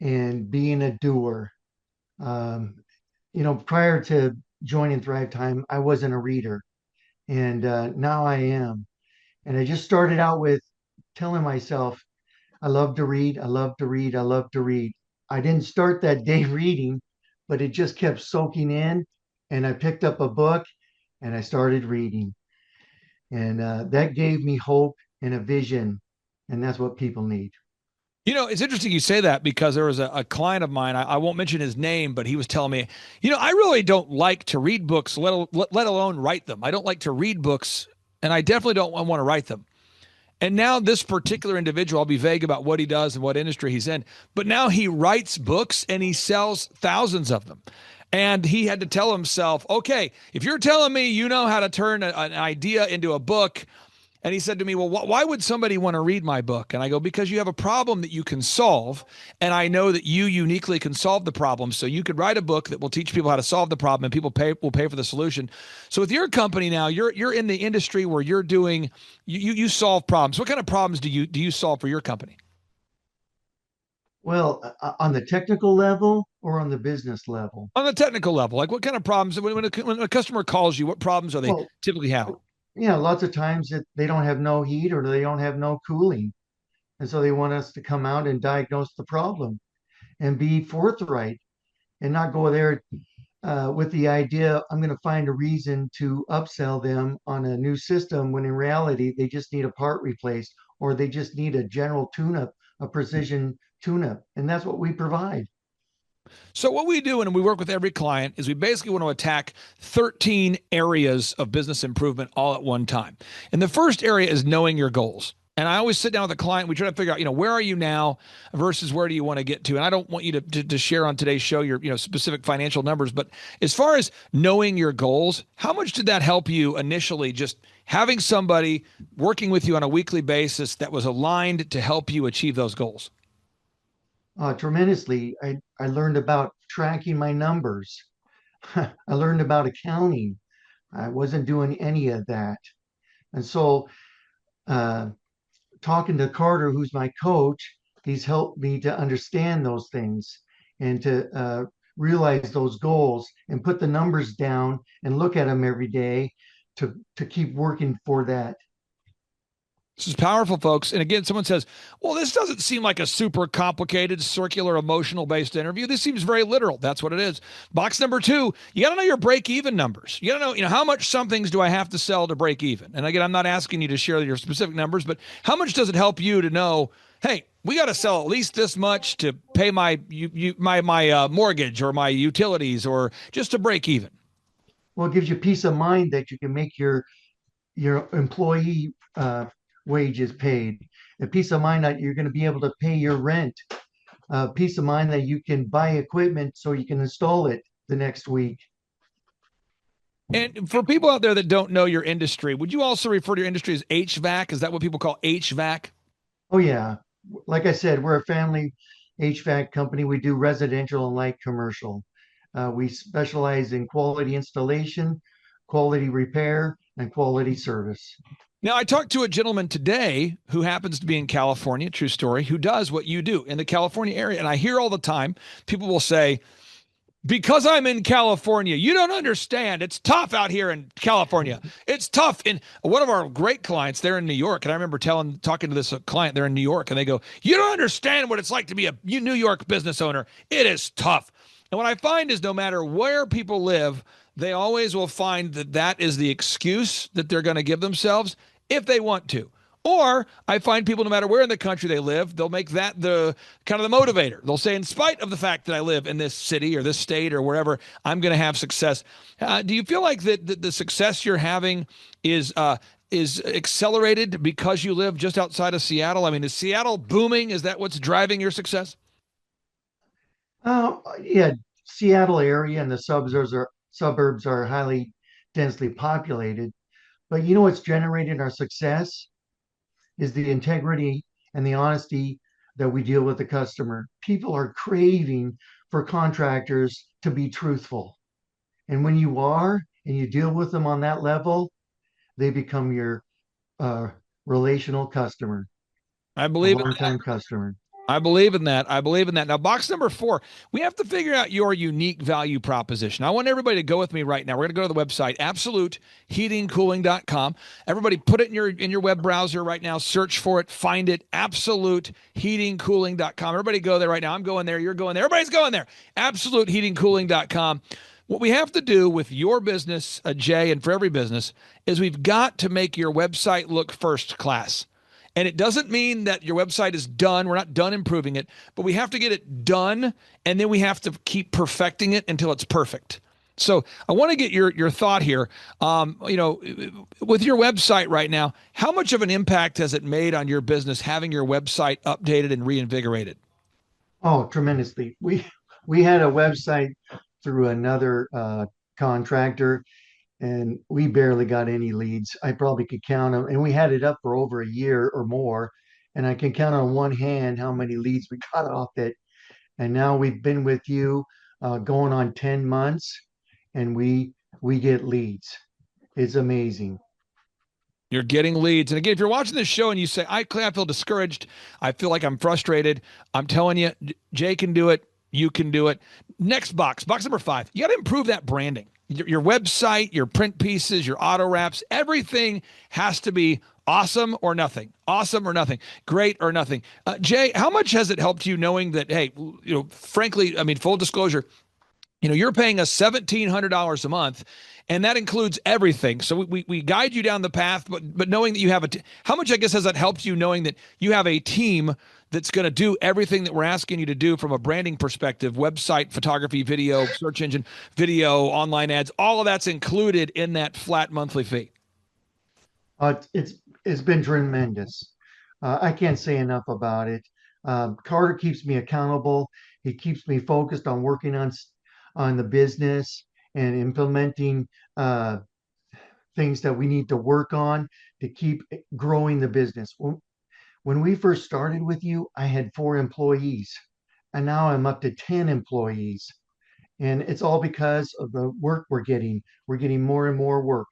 and being a doer. Um, Prior to joining Thrive Time, I wasn't a reader, and now I am. And I just started out with telling myself, I love to read, I love to read, I love to read. I didn't start that day reading, but it just kept soaking in. And I picked up a book and I started reading. And that gave me hope and a vision. And that's what people need. You know, it's interesting you say that because there was a client of mine, I won't mention his name, but he was telling me, you know, I really don't like to read books, let alone write them. I don't like to read books, and I definitely don't want to write them. And now this particular individual, I'll be vague about what he does and what industry he's in, but now he writes books and he sells thousands of them. And he had to tell himself, okay, if you're telling me you know how to turn an idea into a book, and he said to me, well, why would somebody want to read my book? And I go, because you have a problem that you can solve. And I know that you uniquely can solve the problem. So you could write a book that will teach people how to solve the problem, and people will pay for the solution. So with your company now, you're in the industry where you're doing, you solve problems. What kind of problems do you solve for your company? Well, on the technical level or on the business level? On the technical level, like what kind of problems, when a customer calls you, what problems are they Well, typically having? lots of times that they don't have no heat or they don't have no cooling. And so they want us to come out and diagnose the problem and be forthright and not go there with the idea I'm going to find a reason to upsell them on a new system when in reality they just need a part replaced or they just need a general tune up, a precision tune up. And that's what we provide. So what we do, and we work with every client, is we basically want to attack 13 areas of business improvement all at one time. And the first area is knowing your goals. And I always sit down with a client. We try to figure out, you know, where are you now versus where do you want to get to? And I don't want you to share on today's show your, you know, specific financial numbers, but as far as knowing your goals, how much did that help you initially, just having somebody working with you on a weekly basis that was aligned to help you achieve those goals? Tremendously. I learned about tracking my numbers. I learned about accounting. I wasn't doing any of that. And so, uh, talking to Carter, who's my coach, he's helped me to understand those things and to realize those goals and put the numbers down and look at them every day to keep working for that. This is powerful, folks. And again, someone says, well, this doesn't seem like a super complicated, circular, emotional based interview. This seems very literal. That's what it is. Box number two, you got to know your break even numbers. You got to know, how much some things do I have to sell to break even? And again, I'm not asking you to share your specific numbers, but how much does it help you to know, hey, we got to sell at least this much to pay my mortgage or my utilities or just to break even? Well, it gives you peace of mind that you can make your employee wages paid, a peace of mind that you're going to be able to pay your rent, peace of mind that you can buy equipment so you can install it the next week. And for people out there that don't know your industry, would you also refer to your industry as HVAC? Is that what people call HVAC? Oh yeah, like I said, we're a family HVAC company. We do residential and light commercial. We specialize in quality installation, quality repair, and quality service. Now, I talked to a gentleman today who happens to be in California, true story, who does what you do in the California area. And I hear all the time people will say, because I'm in California. You don't understand. It's tough out here in California. It's tough. In one of our great clients, they're in New York, and I remember talking to this client. They're in New York, and they go, "You don't understand what it's like to be a New York business owner. It is tough." And what I find is, no matter where people live, they always will find that that is the excuse that they're going to give themselves if they want to. Or I find people, no matter where in the country they live, they'll make that the kind of the motivator. They'll say, in spite of the fact that I live in this city or this state or wherever, I'm going to have success. Do you feel like that the success you're having is accelerated because you live just outside of Seattle? I mean, is Seattle booming? Is that what's driving your success? Yeah, Seattle area and the suburbs are highly densely populated. But you know what's generated our success is the integrity and the honesty that we deal with the customer. People are craving for contractors to be truthful. And when you are and you deal with them on that level, they become your uh, relational customer, I a believe longtime customer. I believe in that. I believe in that. Now, box number 4, we have to figure out your unique value proposition. I want everybody to go with me right now. We're going to go to the website, absoluteheatingcooling.com. Everybody put it in your web browser right now. Search for it. Find it, absoluteheatingcooling.com. Everybody go there right now. I'm going there. You're going there. Everybody's going there. Absoluteheatingcooling.com. What we have to do with your business, Jay, and for every business, is we've got to make your website look first class. And it doesn't mean that your website is done. We're not done improving it, but we have to get it done, and then we have to keep perfecting it until it's perfect. So I want to get your thought here. With your website right now, how much of an impact has it made on your business having your website updated and reinvigorated? Oh, tremendously. We had a website through another contractor, and we barely got any leads. I probably could count them, and we had it up for over a year or more, and I can count on one hand how many leads we got off it. And now we've been with you going on 10 months, and we get leads. It's amazing. You're getting leads. And again, if you're watching this show and you say, Clay, I feel discouraged. I feel like I'm frustrated. I'm telling you, Jay can do it. You can do it. Next box number 5. You got to improve that branding. Your website, your print pieces, your auto wraps, everything has to be awesome or nothing. Awesome or nothing. Great or nothing. Jay, how much has it helped you knowing that, hey, frankly, I mean, full disclosure, you're paying us $1,700 a month, and that includes everything. So we guide you down the path, but knowing that you have how much, I guess, has that helped you knowing that you have a team that's going to do everything that we're asking you to do from a branding perspective, website, photography, video, search engine, video, online ads, all of that's included in that flat monthly fee? It's been tremendous. I can't say enough about it. Carter keeps me accountable. He keeps me focused on working on the business and implementing things that we need to work on to keep growing the business. When we first started with you, I had 4 employees, and now I'm up to 10 employees. And it's all because of the work we're getting. We're getting more and more work.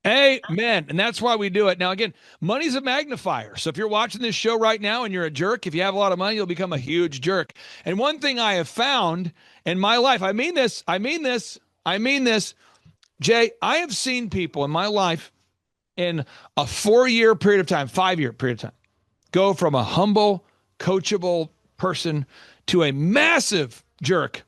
Amen. And that's why we do it. Now, again, money's a magnifier. So if you're watching this show right now and you're a jerk, if you have a lot of money, you'll become a huge jerk. And one thing I have found in my life, I mean this, Jay, I have seen people in my life in a 4-year period of time, 5-year period of time, go from a humble, coachable person to a massive jerk.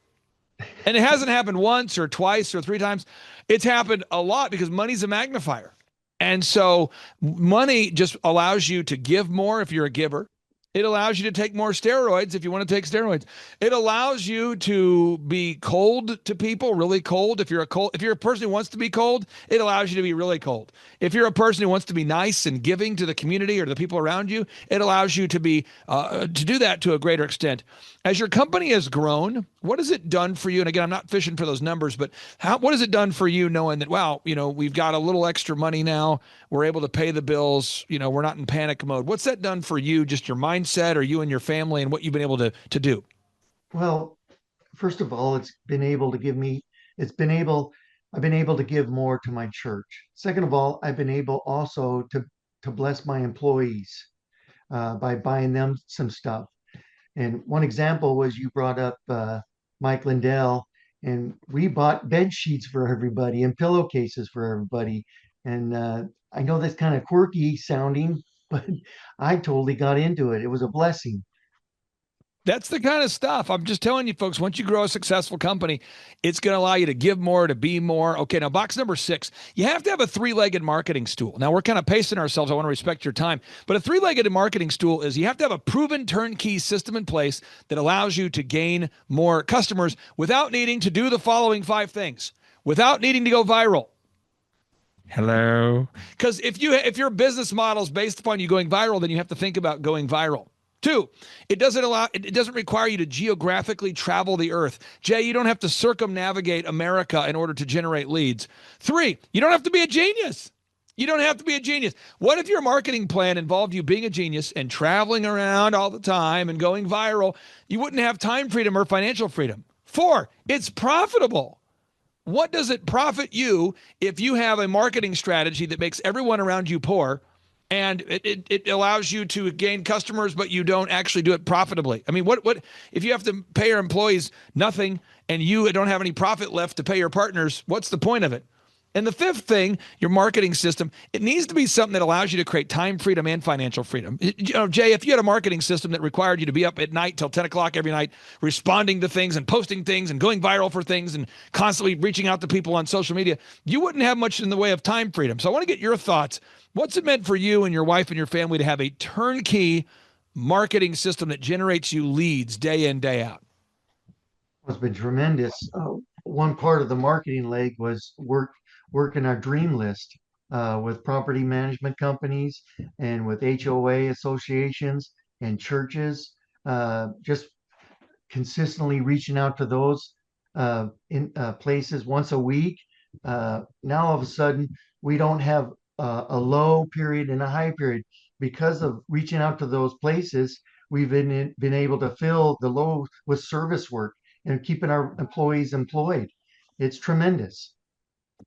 And it hasn't happened once or twice or 3 times. It's happened a lot because money's a magnifier. And so money just allows you to give more if you're a giver. It allows you to take more steroids if you want to take steroids. It allows you to be cold to people, really cold. If you're a person who wants to be cold, it allows you to be really cold. If you're a person who wants to be nice and giving to the community or to the people around you, it allows you to be to do that to a greater extent. As your company has grown, what has it done for you? And again, I'm not fishing for those numbers, but what has it done for you knowing that, wow, we've got a little extra money now. We're able to pay the bills. We're not in panic mode. What's that done for you, just your mindset or you and your family and what you've been able to do? Well, first of all, I've been able to give more to my church. Second of all, I've been able also to bless my employees by buying them some stuff. And one example was you brought up Mike Lindell, and we bought bed sheets for everybody and pillowcases for everybody. And I know that's kind of quirky sounding, but I totally got into it. It was a blessing. That's the kind of stuff. I'm just telling you, folks, once you grow a successful company, it's going to allow you to give more, to be more. Okay, now box number 6, you have to have a three-legged marketing stool. Now, we're kind of pacing ourselves. I want to respect your time. But a three-legged marketing stool is you have to have a proven turnkey system in place that allows you to gain more customers without needing to do the following 5 things, without needing to go viral. Hello? Because if your business model is based upon you going viral, then you have to think about going viral. 2, it doesn't require you to geographically travel the earth. Jay, you don't have to circumnavigate America in order to generate leads. 3, you don't have to be a genius. You don't have to be a genius. What if your marketing plan involved you being a genius and traveling around all the time and going viral? You wouldn't have time freedom or financial freedom. 4, it's profitable. What does it profit you if you have a marketing strategy that makes everyone around you poor and it allows you to gain customers, but you don't actually do it profitably? I mean, what if you have to pay your employees nothing and you don't have any profit left to pay your partners? What's the point of it? And the 5th thing, your marketing system, it needs to be something that allows you to create time freedom and financial freedom. Jay, if you had a marketing system that required you to be up at night till 10 o'clock every night, responding to things and posting things and going viral for things and constantly reaching out to people on social media, you wouldn't have much in the way of time freedom. So I want to get your thoughts. What's it meant for you and your wife and your family to have a turnkey marketing system that generates you leads day in, day out? It's been tremendous. One part of the marketing leg was working our dream list with property management companies and with HOA associations and churches. Just consistently reaching out to those in places once a week. Now all of a sudden we don't have a low period and a high period because of reaching out to those places. We've been able to fill the low with service work and keeping our employees employed. It's tremendous.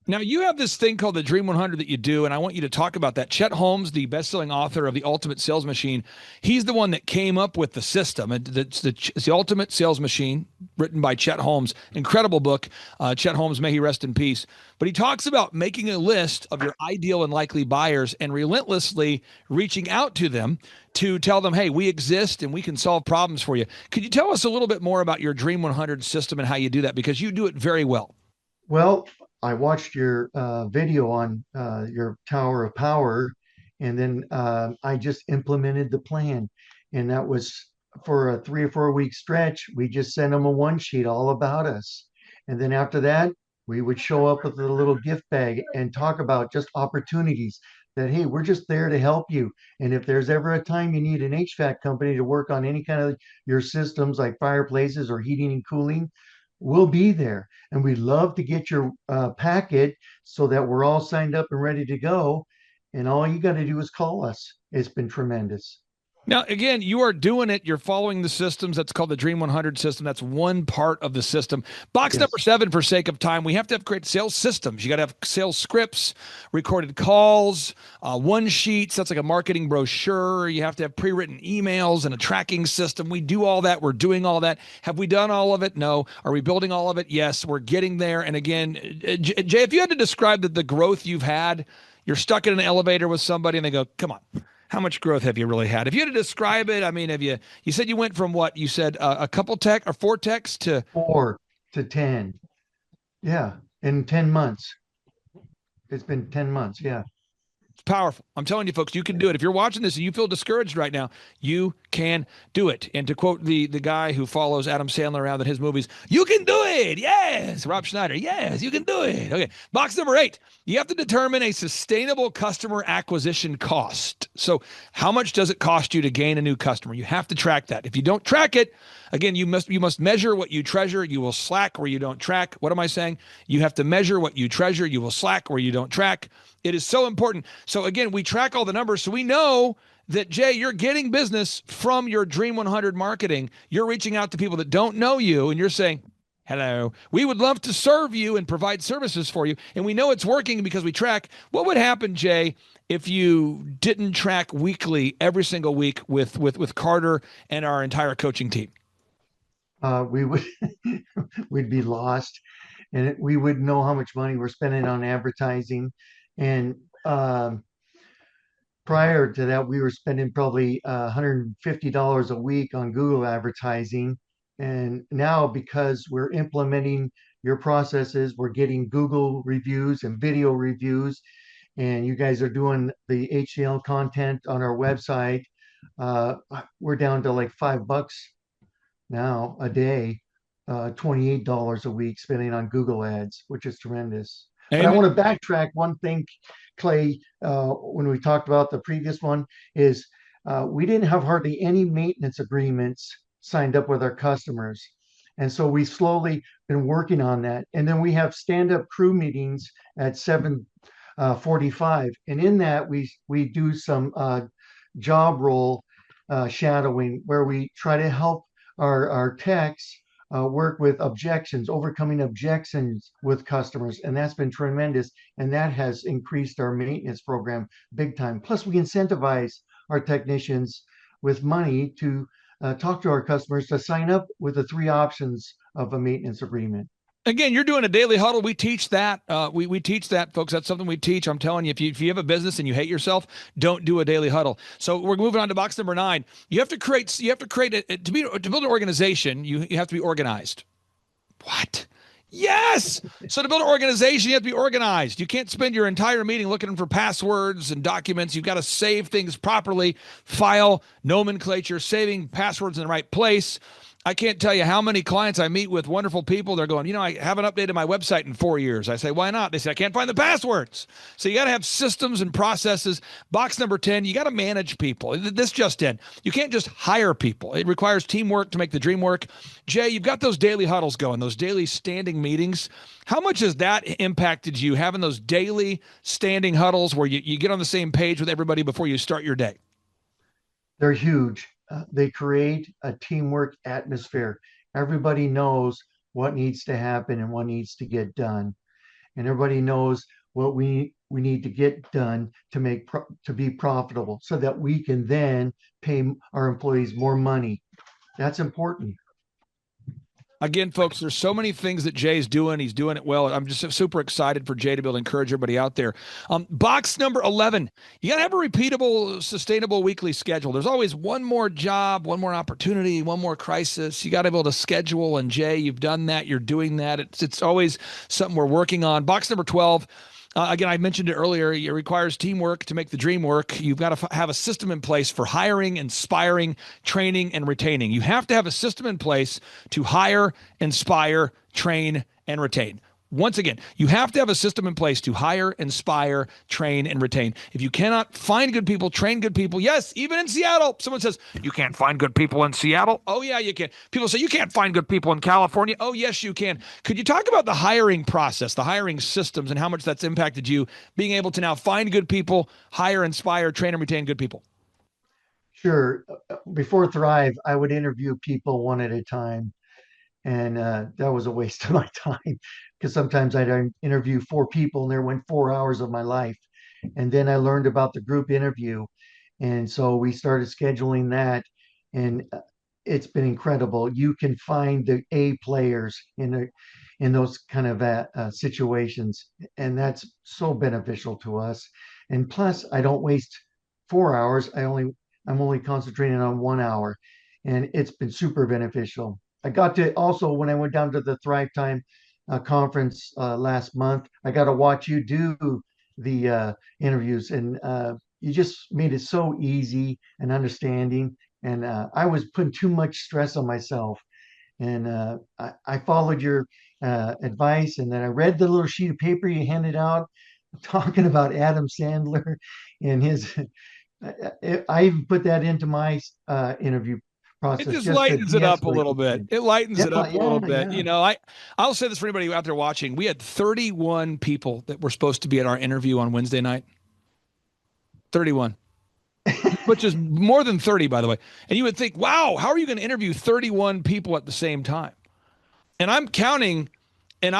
Now, you have this thing called the Dream 100 that you do, and I want you to talk about that. Chet Holmes, the best-selling author of The Ultimate Sales Machine, he's the one that came up with the system. It's the Ultimate Sales Machine, written by Chet Holmes. Incredible book. Chet Holmes, may he rest in peace. But he talks about making a list of your ideal and likely buyers and relentlessly reaching out to them to tell them, hey, we exist and we can solve problems for you. Could you tell us a little bit more about your Dream 100 system and how you do that? Because you do it very well. Well, I watched your video on your Tower of Power, and then I just implemented the plan. And that was for a 3 or 4 week stretch. We just sent them a one sheet all about us. And then after that, we would show up with a little gift bag and talk about just opportunities that, hey, we're just there to help you. And if there's ever a time you need an HVAC company to work on any kind of your systems like fireplaces or heating and cooling, we'll be there. And we'd love to get your packet so that we're all signed up and ready to go. And all you got to do is call us. It's been tremendous. Now, again, you are doing it. You're following the systems. That's called the Dream 100 system. That's one part of the system. Box Yes. number 7, for sake of time, we have to have great sales systems. You got to have sales scripts, recorded calls, one sheets. That's like a marketing brochure. You have to have pre-written emails and a tracking system. We do all that. We're doing all that. Have we done all of it? No. Are we building all of it? Yes. We're getting there. And again, Jay, if you had to describe the growth you've had, you're stuck in an elevator with somebody and they go, come on. How much growth have you really had? If you had to describe it, I mean, you said you went from what? You said a couple tech or 4 techs to 4 to 10. Yeah. In 10 months. It's been 10 months. Yeah. It's powerful. I'm telling you, folks, you can do it. If you're watching this and you feel discouraged right now, you can do it. And to quote the guy who follows Adam Sandler around in his movies, you can do it. Yes. Rob Schneider. Yes, you can do it. Okay. Box number 8. You have to determine a sustainable customer acquisition cost. So how much does it cost you to gain a new customer? You have to track that. If you don't track it, again, you must measure what you treasure. You will slack where you don't track. What am I saying? You have to measure what you treasure. You will slack where you don't track. It is so important. So again, we track all the numbers. So we know that, Jay, you're getting business from your Dream 100 marketing. You're reaching out to people that don't know you and you're saying, hello, we would love to serve you and provide services for you. And we know it's working because we track. What would happen, Jay, if you didn't track weekly, every single week with Carter and our entire coaching team? we would we'd be lost, and we wouldn't know how much money we're spending on advertising. And prior to that, we were spending probably $150 a week on Google advertising. And now, because we're implementing your processes, we're getting Google reviews and video reviews, and you guys are doing the HTML content on our website. Uh, we're down to like $5 now a day, $28 a week spending on Google ads, which is tremendous. But I Amen. want to backtrack one thing, Clay, when we talked about the previous one, is we didn't have hardly any maintenance agreements signed up with our customers. And so we slowly been working on that. And then we have stand-up crew meetings at 7:45. And in that, we do some job role shadowing where we try to help our techs work with objections, overcoming objections with customers. And that's been tremendous. And that has increased our maintenance program big time. Plus, we incentivize our technicians with money to talk to our customers to sign up with the three options of a maintenance agreement. Again, you're doing a daily huddle. We teach that. We teach that, folks. That's something we teach. I'm telling you, if you have a business and you hate yourself, don't do a daily huddle. So we're moving on to box number 9. You have to create to build an organization. You have to be organized. What? Yes. So to build an organization, you have to be organized. You can't spend your entire meeting looking for passwords and documents. You've got to save things properly, file, nomenclature, saving passwords in the right place. I can't tell you how many clients I meet with, wonderful people. They're going, I haven't updated my website in 4 years. I say, why not? They say, I can't find the passwords. So you got to have systems and processes. Box number 10, you got to manage people. This just in. You can't just hire people. It requires teamwork to make the dream work. Jay, you've got those daily huddles going, those daily standing meetings. How much has that impacted you, having those daily standing huddles where you get on the same page with everybody before you start your day? They're huge. They create a teamwork atmosphere. Everybody knows what needs to happen and what needs to get done, and everybody knows what we need to get done to be profitable, so that we can then pay our employees more money. That's important. Again, folks, there's so many things that Jay's doing. He's doing it well. I'm just super excited for Jay to be able to encourage everybody out there. Box number 11, you got to have a repeatable, sustainable weekly schedule. There's always one more job, one more opportunity, one more crisis. You got to be able to schedule. And Jay, you've done that. You're doing that. It's always something we're working on. Box number 12, again, I mentioned it earlier. It requires teamwork to make the dream work. You've got to have a system in place for hiring, inspiring, training, and retaining. You have to have a system in place to hire, inspire, train, and retain. Once again, you have to have a system in place to hire, inspire, train, and retain. If you cannot find good people, train good people, yes, even in Seattle, someone says, you can't find good people in Seattle? Oh, yeah, you can. People say, you can't find good people in California? Oh, yes, you can. Could you talk about the hiring process, the hiring systems, and how much that's impacted you, being able to now find good people, hire, inspire, train, and retain good people? Sure. Before Thrive, I would interview people one at a time. And that was a waste of my time, because sometimes I'd interview 4 people and there went 4 hours of my life. And then I learned about the group interview. And so we started scheduling that. And it's been incredible. You can find the A players in those kind of situations. And that's so beneficial to us. And plus, I don't waste 4 hours. I'm only concentrating on 1 hour. And it's been super beneficial. I got to also, when I went down to the Thrivetime conference last month, I got to watch you do the interviews, and you just made it so easy and understanding. And I was putting too much stress on myself, and I followed your advice, and then I read the little sheet of paper you handed out talking about Adam Sandler and his. I even put that into my interview It process just just to lightens it up a de-escalate little bit. things. It lightens Yeah, it up a little yeah, bit. yeah. I'll say this for anybody out there watching. We had 31 people that were supposed to be at our interview on Wednesday night. 31, which is more than 30, by the way. And you would think, wow, how are you going to interview 31 people at the same time? And I'm counting, and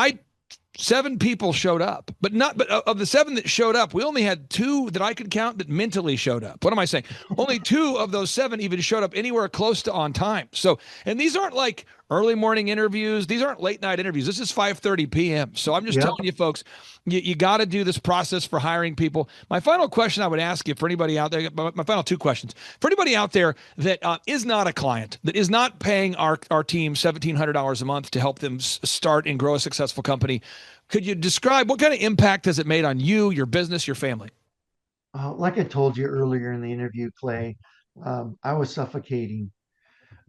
7 people showed up, but of the 7 that showed up, we only had 2 that I could count that mentally showed up. What am I saying? Only 2 of those 7 even showed up anywhere close to on time. So, and these aren't like early morning interviews. These aren't late night interviews. This is 5:30 p.m. So I'm just Yep. telling you, folks, you got to do this process for hiring people. My final question I would ask you for anybody out there, my final two questions for anybody out there that is not a client, that is not paying our team $1,700 a month to help them start and grow a successful company. Could you describe what kind of impact has it made on you, your business, your family? Like I told you earlier in the interview, Clay, I was suffocating.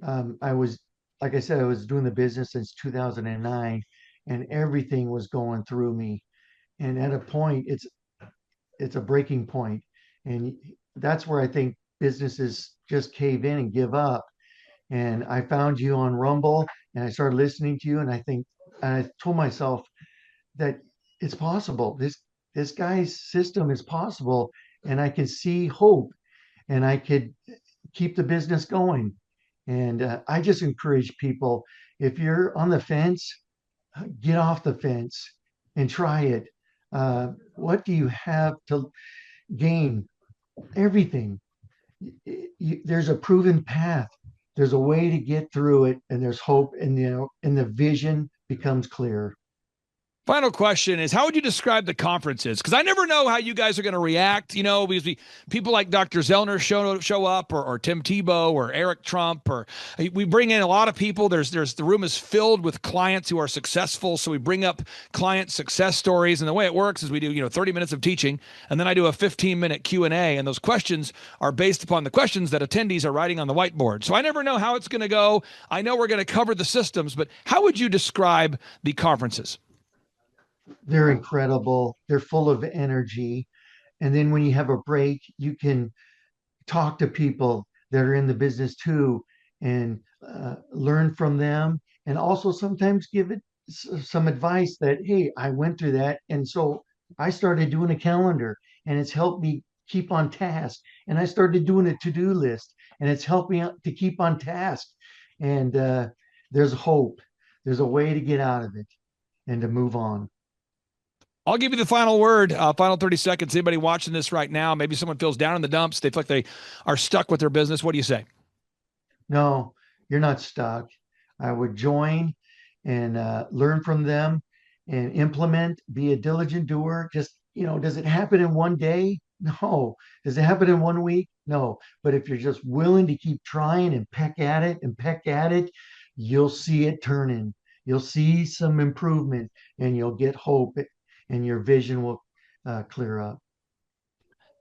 I was, like I said, I was doing the business since 2009, and everything was going through me. And at a point, it's a breaking point, and that's where I think businesses just cave in and give up. And I found you on Rumble, and I started listening to you, and I told myself that it's possible. This guy's system is possible, and I can see hope, and I could keep the business going. And I just encourage people, if you're on the fence, get off the fence and try it. What do you have to gain? Everything. There's a proven path. There's a way to get through it, and there's hope, and the vision becomes clear. Final question is, how would you describe the conferences? Because I never know how you guys are going to react, because people like Dr. Zellner show up, or Tim Tebow, or Eric Trump, or we bring in a lot of people. The room is filled with clients who are successful, so we bring up client success stories. And the way it works is we do 30 minutes of teaching, and then I do a 15-minute Q&A, and those questions are based upon the questions that attendees are writing on the whiteboard. So I never know how it's going to go. I know we're going to cover the systems, but how would you describe the conferences? They're incredible. They're full of energy. And then when you have a break, you can talk to people that are in the business too, and learn from them. And also sometimes give it some advice that, hey, I went through that. And so I started doing a calendar, and it's helped me keep on task. And I started doing a to-do list, and it's helped me to keep on task. And there's hope. There's a way to get out of it and to move on. I'll give you the final word, final 30 seconds. Anybody watching this right now, maybe someone feels down in the dumps. They feel like they are stuck with their business. What do you say? No, you're not stuck. I would join and learn from them and implement, be a diligent doer. Just, does it happen in one day? No. Does it happen in 1 week? No. But if you're just willing to keep trying and peck at it, you'll see it turning. You'll see some improvement, and you'll get hope, and your vision will clear up.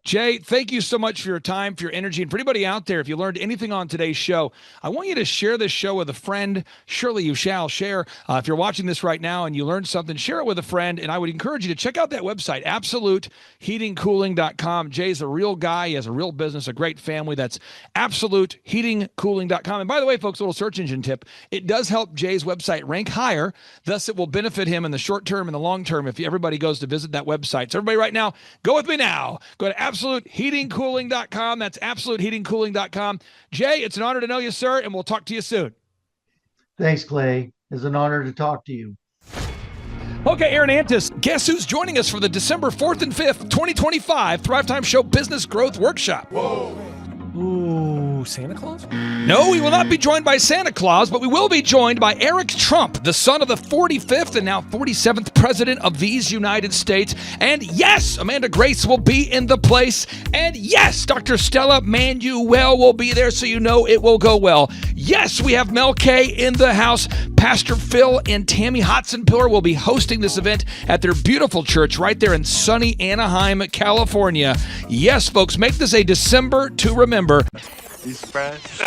Jay, thank you so much for your time, for your energy. And for anybody out there, if you learned anything on today's show, I want you to share this show with a friend. Surely you shall share. If you're watching this right now and you learned something, share it with a friend. And I would encourage you to check out that website, absoluteheatingcooling.com. Jay's a real guy. He has a real business, a great family. That's absoluteheatingcooling.com. And by the way, folks, a little search engine tip. It does help Jay's website rank higher. Thus, it will benefit him in the short term and the long term if everybody goes to visit that website. So everybody right now, go with me now. Go to absoluteheatingcooling.com. That's absoluteheatingcooling.com. Jay, it's an honor to know you, sir, and we'll talk to you soon. Thanks, Clay. It's an honor to talk to you. Okay, Aaron Antis, guess who's joining us for the December 4th and 5th, 2025 Thrivetime Show Business Growth Workshop? Whoa. Ooh, Santa Claus? No, we will not be joined by Santa Claus, but we will be joined by Eric Trump, the son of the 45th and now 47th President of these United States. And yes, Amanda Grace will be in the place. And yes, Dr. Stella Manuel will be there, so you know it will go well. Yes, we have Mel K in the house. Pastor Phil and Tammy Hotzenpiller will be hosting this event at their beautiful church right there in sunny Anaheim, California. Yes, folks, make this a December to remember. He's fresh.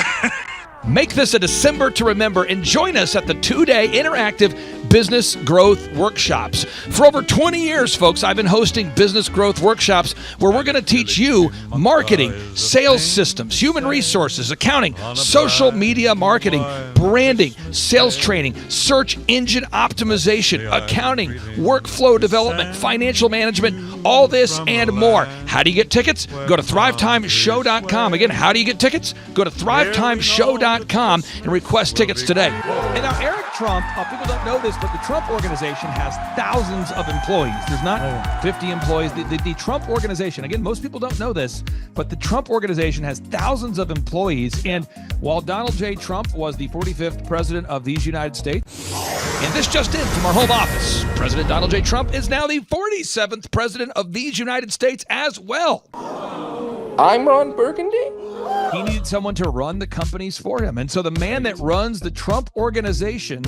Make this a December to remember and join us at the 2-day interactive business growth workshops. For over 20 years, folks, I've been hosting business growth workshops where we're going to teach you marketing, sales systems, human resources, accounting, social media marketing, branding, sales training, search engine optimization, accounting, workflow development, financial management, all this and more. How do you get tickets? Go to thrivetimeshow.com. Again, how do you get tickets? Go to thrivetimeshow.com and request tickets today. And now Eric Trump, people don't know this, but the Trump organization has thousands of employees. There's not 50 employees. The Trump organization, again, most people don't know this, but the Trump organization has thousands of employees. And while Donald J. Trump was the 45th president of these United States. And this just in from our home office. President Donald J. Trump is now the 47th president of these United States as well. I'm Ron Burgundy? He needed someone to run the companies for him. And so the man that runs the Trump organization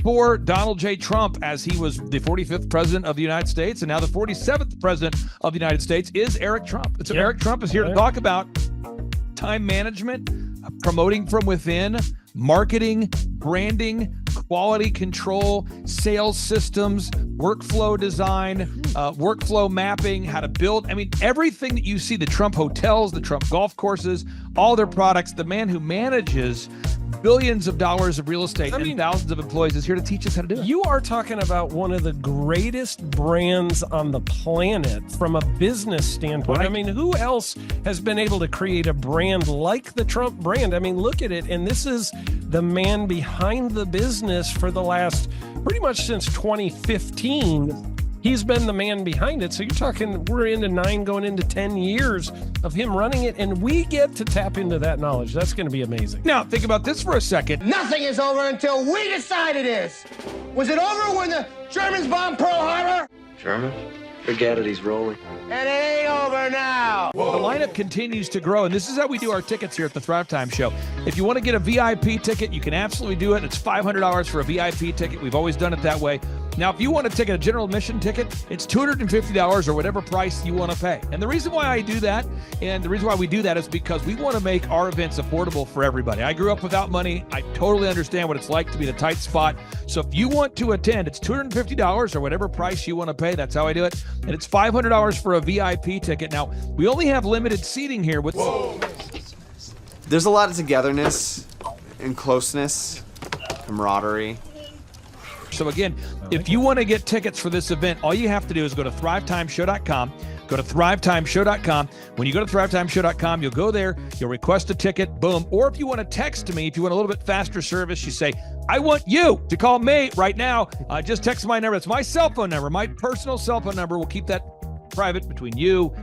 for Donald J. Trump, as he was the 45th president of the United States and now the 47th president of the United States, is Eric Trump. And so Eric Trump is here to talk about time management, promoting from within, marketing, branding, quality control, sales systems, workflow design, workflow mapping, how to build. I mean, everything that you see, the Trump hotels, the Trump golf courses, all their products, the man who manages billions of dollars of real estate and thousands of employees is here to teach us how to do it. You are talking about one of the greatest brands on the planet from a business standpoint. Right. I mean, who else has been able to create a brand like the Trump brand? I mean, look at it. And this is the man behind the business for the last pretty much since 2015. He's been the man behind it. So you're talking, we're into 9 going into 10 years of him running it, and we get to tap into that knowledge. That's going to be amazing. Now, think about this for a second. Nothing is over until we decide it is. Was it over when the Germans bombed Pearl Harbor? German? Forget it, he's rolling. And it ain't over now. The lineup continues to grow, and this is how we do our tickets here at the Thrivetime Show. If you want to get a VIP ticket, you can absolutely do it. It's $500 for a VIP ticket. We've always done it that way. Now, if you want to take a general admission ticket, it's $250 or whatever price you want to pay. And the reason why I do that, and the reason why we do that is because we want to make our events affordable for everybody. I grew up without money. I totally understand what it's like to be in a tight spot. So if you want to attend, it's $250 or whatever price you want to pay. That's how I do it. And it's $500 for a VIP ticket. Now, we only have limited seating here with... There's a lot of togetherness and closeness, camaraderie. So again, if you want to get tickets for this event, all you have to do is go to thrivetimeshow.com. Go to thrivetimeshow.com. When you go to thrivetimeshow.com, you'll go there, you'll request a ticket, boom. Or if you want to text me, if you want a little bit faster service, you say, I want you to call me right now. Just text my number. It's my cell phone number, my personal cell phone number. We'll keep that private between you,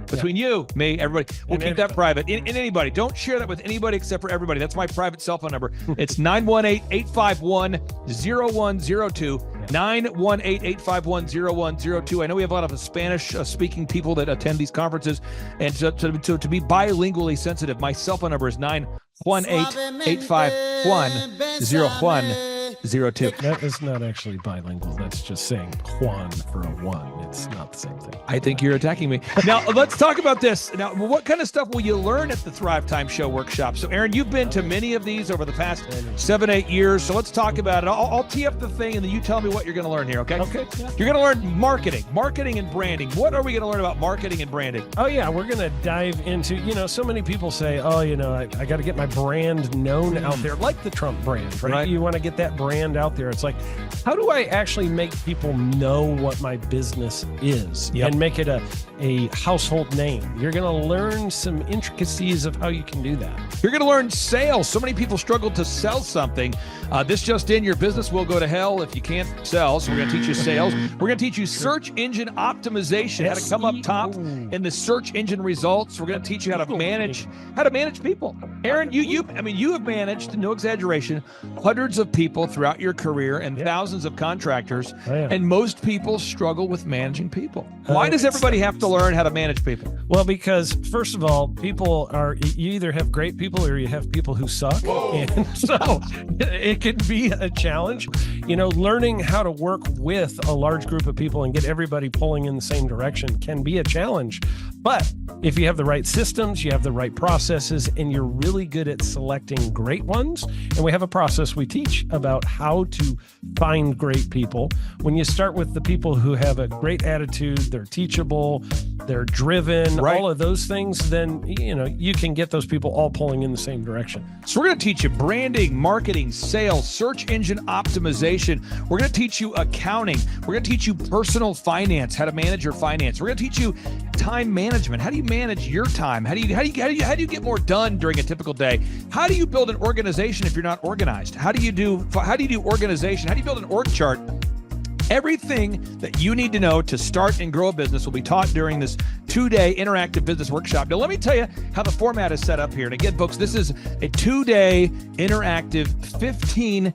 me, everybody. We'll keep that private. And anybody. Don't share that with anybody except for everybody. That's my private cell phone number. It's 918-851-0102. 918-851-0102. I know we have a lot of Spanish-speaking people that attend these conferences. And to be bilingually sensitive, my cell phone number is 918-851-0102. That is not actually bilingual. That's just saying Juan for a one. It's not the same thing. I think you're attacking me. Now, let's talk about this. Now, what kind of stuff will you learn at the Thrivetime Show workshop? So, Aaron, you've been to many of these over the past 7-8 years. So let's talk about it. I'll tee up the thing, and then you tell me what you're going to learn here, okay? Okay. Yeah. You're going to learn marketing and branding. What are we going to learn about marketing and branding? Oh, yeah. We're going to dive into, so many people say, I got to get my brand known out there, like the Trump brand, right? You want to get that brand out there. It's like, how do I actually make people know what my business is and make it a household name? You're going to learn some intricacies of how you can do that. You're going to learn sales. So many people struggle to sell something. This just in, your business will go to hell if you can't sell. So we're going to teach you sales. We're going to teach you search engine optimization, how to come up top in the search engine results. We're going to teach you how to manage people. Aaron, you have managed, no exaggeration, hundreds of people throughout your career and thousands of contractors. And most people struggle with managing people. Why does everybody have to learn how to manage people? Well, because first of all, you either have great people or you have people who suck. And so it can be a challenge. Learning how to work with a large group of people and get everybody pulling in the same direction can be a challenge. But if you have the right systems, you have the right processes, and you're really good at selecting great ones, and we have a process we teach about how to find great people. When you start with the people who have a great attitude, they're teachable, they're driven, all of those things, then, you can get those people all pulling in the same direction. So we're going to teach you branding, marketing, sales, search engine optimization. We're going to teach you accounting. We're going to teach you personal finance, how to manage your finance. We're going to teach you time management. How do you manage your time? How do you get more done during a typical day? How do you build an organization if you're not organized? How do you do organization? How do you build an org chart? Everything that you need to know to start and grow a business will be taught during this 2-day interactive business workshop. Now, let me tell you how the format is set up here. And again, folks, this is a 2-day interactive 15.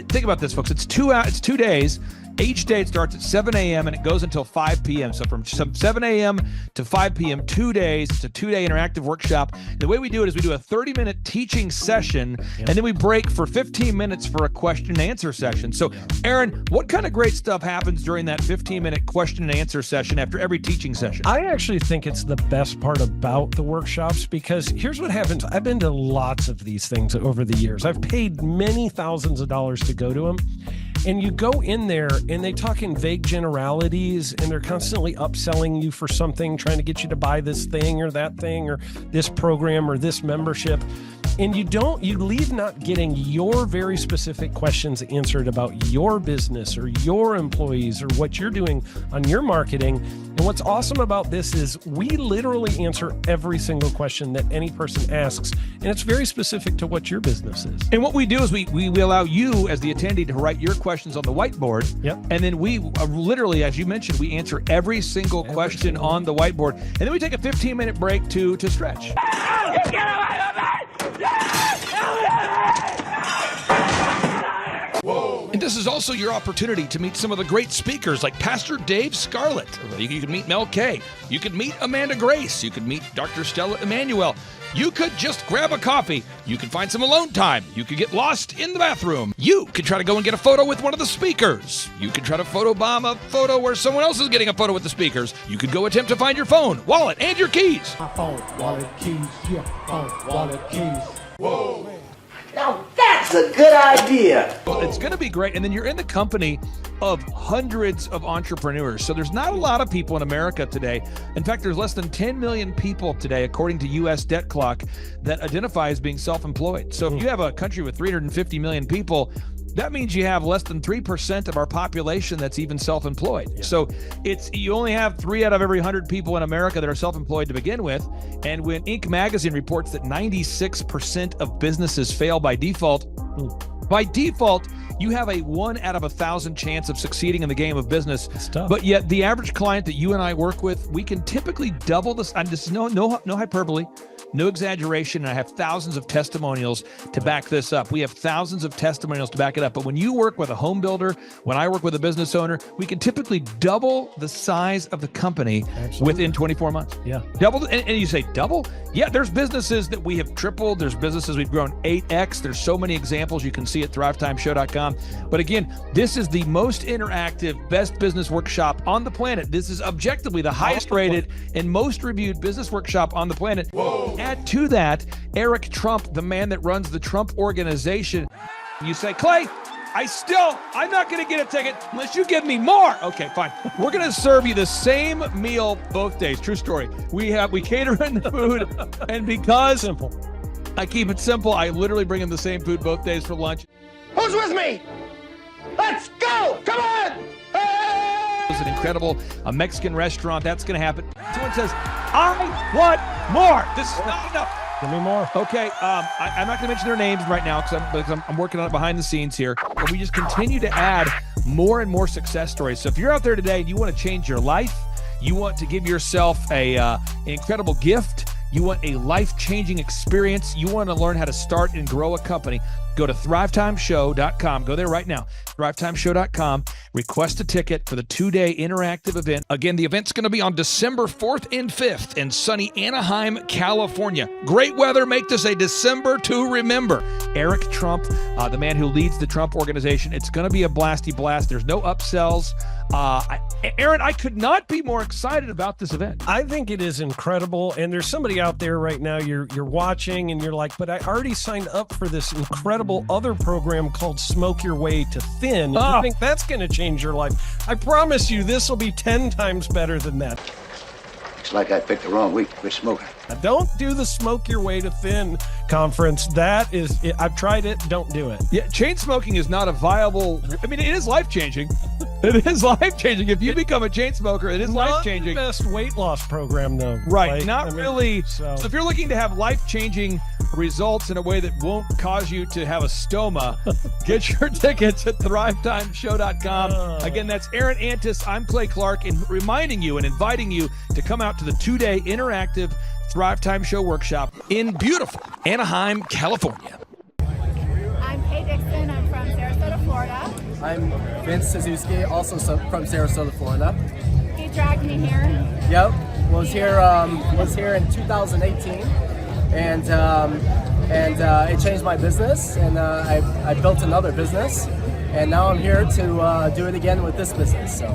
Think about this, folks. It's 2 days. Each day it starts at 7 a.m. and it goes until 5 p.m. So from 7 a.m. to 5 p.m., 2 days. It's a 2-day interactive workshop. The way we do it is we do a 30-minute teaching session, and then we break for 15 minutes for a question and answer session. So, Aaron, what kind of great stuff happens during that 15-minute question and answer session after every teaching session? I actually think it's the best part about the workshops, because here's what happens. I've been to lots of these things over the years. I've paid many thousands of dollars to go to them. And you go in there and they talk in vague generalities, and they're constantly upselling you for something, trying to get you to buy this thing or that thing or this program or this membership. And you leave not getting your very specific questions answered about your business or your employees or what you're doing on your marketing. And what's awesome about this is we literally answer every single question that any person asks, and it's very specific to what your business is. And what we do is we allow you as the attendee to write your questions on the whiteboard. Yep. And then we literally, as you mentioned, we answer every single question on the whiteboard. And then we take a 15-minute break to stretch. And this is also your opportunity to meet some of the great speakers like Pastor Dave Scarlett. You could meet Mel Kay. You could meet Amanda Grace. You could meet Dr. Stella Emmanuel. You could just grab a coffee. You could find some alone time. You could get lost in the bathroom. You could try to go and get a photo with one of the speakers. You could try to photobomb a photo where someone else is getting a photo with the speakers. You could go attempt to find your phone, wallet, and your keys. My phone, wallet, keys, yeah, phone, wallet, keys. Whoa. Now that's a good idea. Well, it's going to be great. And then you're in the company of hundreds of entrepreneurs. So there's not a lot of people in America today. In fact, there's less than 10 million people today, according to U.S. Debt Clock, that identify as being self-employed. So if you have a country with 350 million people, that means you have less than 3% of our population that's even self-employed. Yeah. So you only have 3 out of every 100 people in America that are self-employed to begin with. And when Inc. magazine reports that 96% of businesses fail by default, you have a 1 out of 1,000 chance of succeeding in the game of business. But yet the average client that you and I work with, we can typically double this. And this is no hyperbole, no exaggeration. And I have thousands of testimonials to back this up. We have thousands of testimonials to back it up. But when you work with a home builder, when I work with a business owner, we can typically double the size of the company within 24 months. Yeah. Double. And you say double? Yeah, there's businesses that we have tripled. There's businesses we've grown 8x. There's so many examples you can see at thrivetimeshow.com. But again, this is the most interactive, best business workshop on the planet. This is objectively the highest rated and most reviewed business workshop on the planet. Whoa. Add to that, Eric Trump, the man that runs the Trump Organization. You say, Clay, I'm not going to get a ticket unless you give me more. Okay, fine. We're going to serve you the same meal both days. True story. We cater in the food, and because I keep it simple, I literally bring in the same food both days for lunch. Who's with me? Let's go! Come on! Hey! It's an incredible Mexican restaurant. That's going to happen. Someone says, I want more. This is not enough. Give me more. Okay, I'm not going to mention their names right now because I'm working on it behind the scenes here. But we just continue to add more and more success stories. So if you're out there today and you want to change your life, you want to give yourself an incredible gift, you want a life-changing experience, you want to learn how to start and grow a company, go to thrivetimeshow.com. Go there right now, thrivetimeshow.com. Request a ticket for the 2-day interactive event. Again, the event's going to be on December 4th and 5th in sunny Anaheim, California. Great weather. Make this a December to remember. Eric Trump, the man who leads the Trump Organization. It's going to be a blasty blast. There's no upsells. Aaron, I could not be more excited about this event. I think it is incredible. And there's somebody out there right now, you're watching and you're like, but I already signed up for this incredible other program called Smoke Your Way to Thin. I think that's going to change your life. I promise you, this will be 10 times better than that. Looks like I picked the wrong week to quit smoking. Now, don't do the Smoke Your Way to Thin conference. That is, I've tried it. Don't do it. Yeah, chain smoking is not a viable. I mean, it is life-changing. It is life-changing. If you become a chain smoker, it is life-changing. Not the best weight loss program, though. Right, really. So if you're looking to have life-changing results in a way that won't cause you to have a stoma. Get your tickets at thrivetimeshow.com. Again, that's Aaron Antis. I'm Clay Clark, and reminding you and inviting you to come out to the 2-day interactive Thrive Time Show workshop in beautiful Anaheim, California. I'm Kay Dixon. I'm from Sarasota, Florida. I'm Vince Suzuki, also from Sarasota, Florida. He dragged me here. Yep, was here in 2018, and it changed my business, and I built another business, and now I'm here to do it again with this business. So.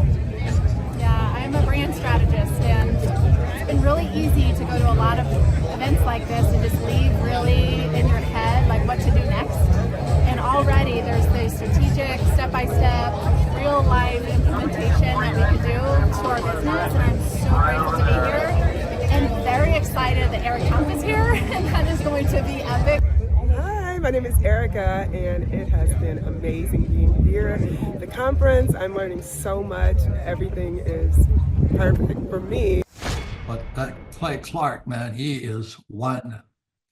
Yeah, I'm a brand strategist, and it's been really easy to go to a lot of events like this and just leave really in your head like what to do next. And already there's the strategic, step-by-step, real-life implementation that we can do to our business, and I'm so grateful to be here and very excited that Eric Trump is here, and that is going to be epic. Hi, my name is Erica, and it has been amazing being here at the conference. I'm learning so much. Everything is perfect for me. But that Clay Clark, man, he is one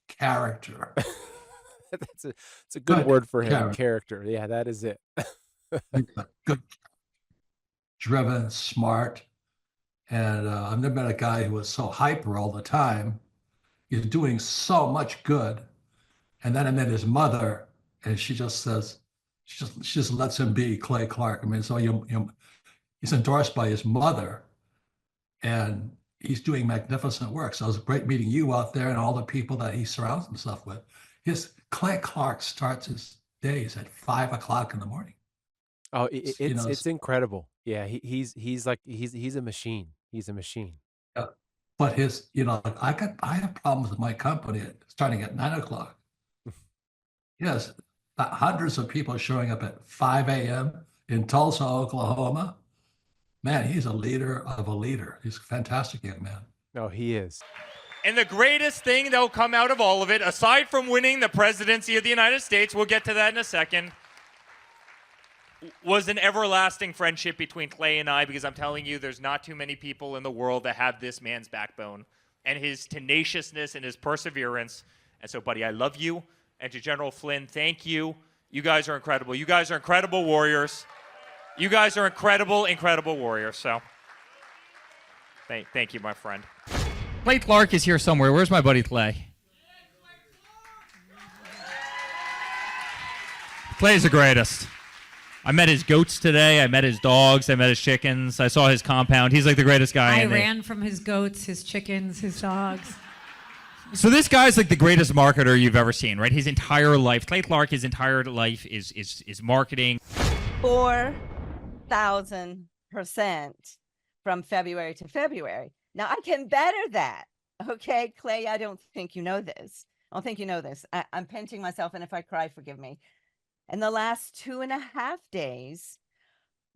character. It's a good word for him. Character. Yeah, that is it. Good, driven, smart, and I've never met a guy who was so hyper all the time. He's doing so much good, and then I met his mother, and she just says, she just lets him be Clay Clark. I mean, so he's endorsed by his mother, and he's doing magnificent work. So it was great meeting you out there and all the people that he surrounds himself with. Clay Clark starts his days at 5 o'clock in the morning. Oh, it's incredible. Yeah, he's a machine. He's a machine. Yeah. But I have problems with my company starting at 9 o'clock. Yes, hundreds of people showing up at 5 a.m. in Tulsa, Oklahoma. Man, he's a leader of a leader. He's a fantastic young man. No, he is. And the greatest thing that'll come out of all of it, aside from winning the presidency of the United States, we'll get to that in a second, was an everlasting friendship between Clay and I, because I'm telling you, there's not too many people in the world that have this man's backbone and his tenaciousness and his perseverance. And so, buddy, I love you. And to General Flynn, thank you. You guys are incredible. You guys are incredible warriors. You guys are incredible, incredible warriors. So thank you, my friend. Clay Clark is here somewhere. Where's my buddy Clay? Clay's the greatest. I met his goats today. I met his dogs. I met his chickens. I saw his compound. He's like the greatest guy. I ran from his goats, his chickens, his dogs. So this guy's like the greatest marketer you've ever seen, right? His entire life, Clay Clark, his entire life is marketing. 4,000% from February to February. Now I can better that. Okay, Clay, I don't think you know this. I don't think you know this. I'm pinching myself, and if I cry, forgive me. In the last 2.5 days,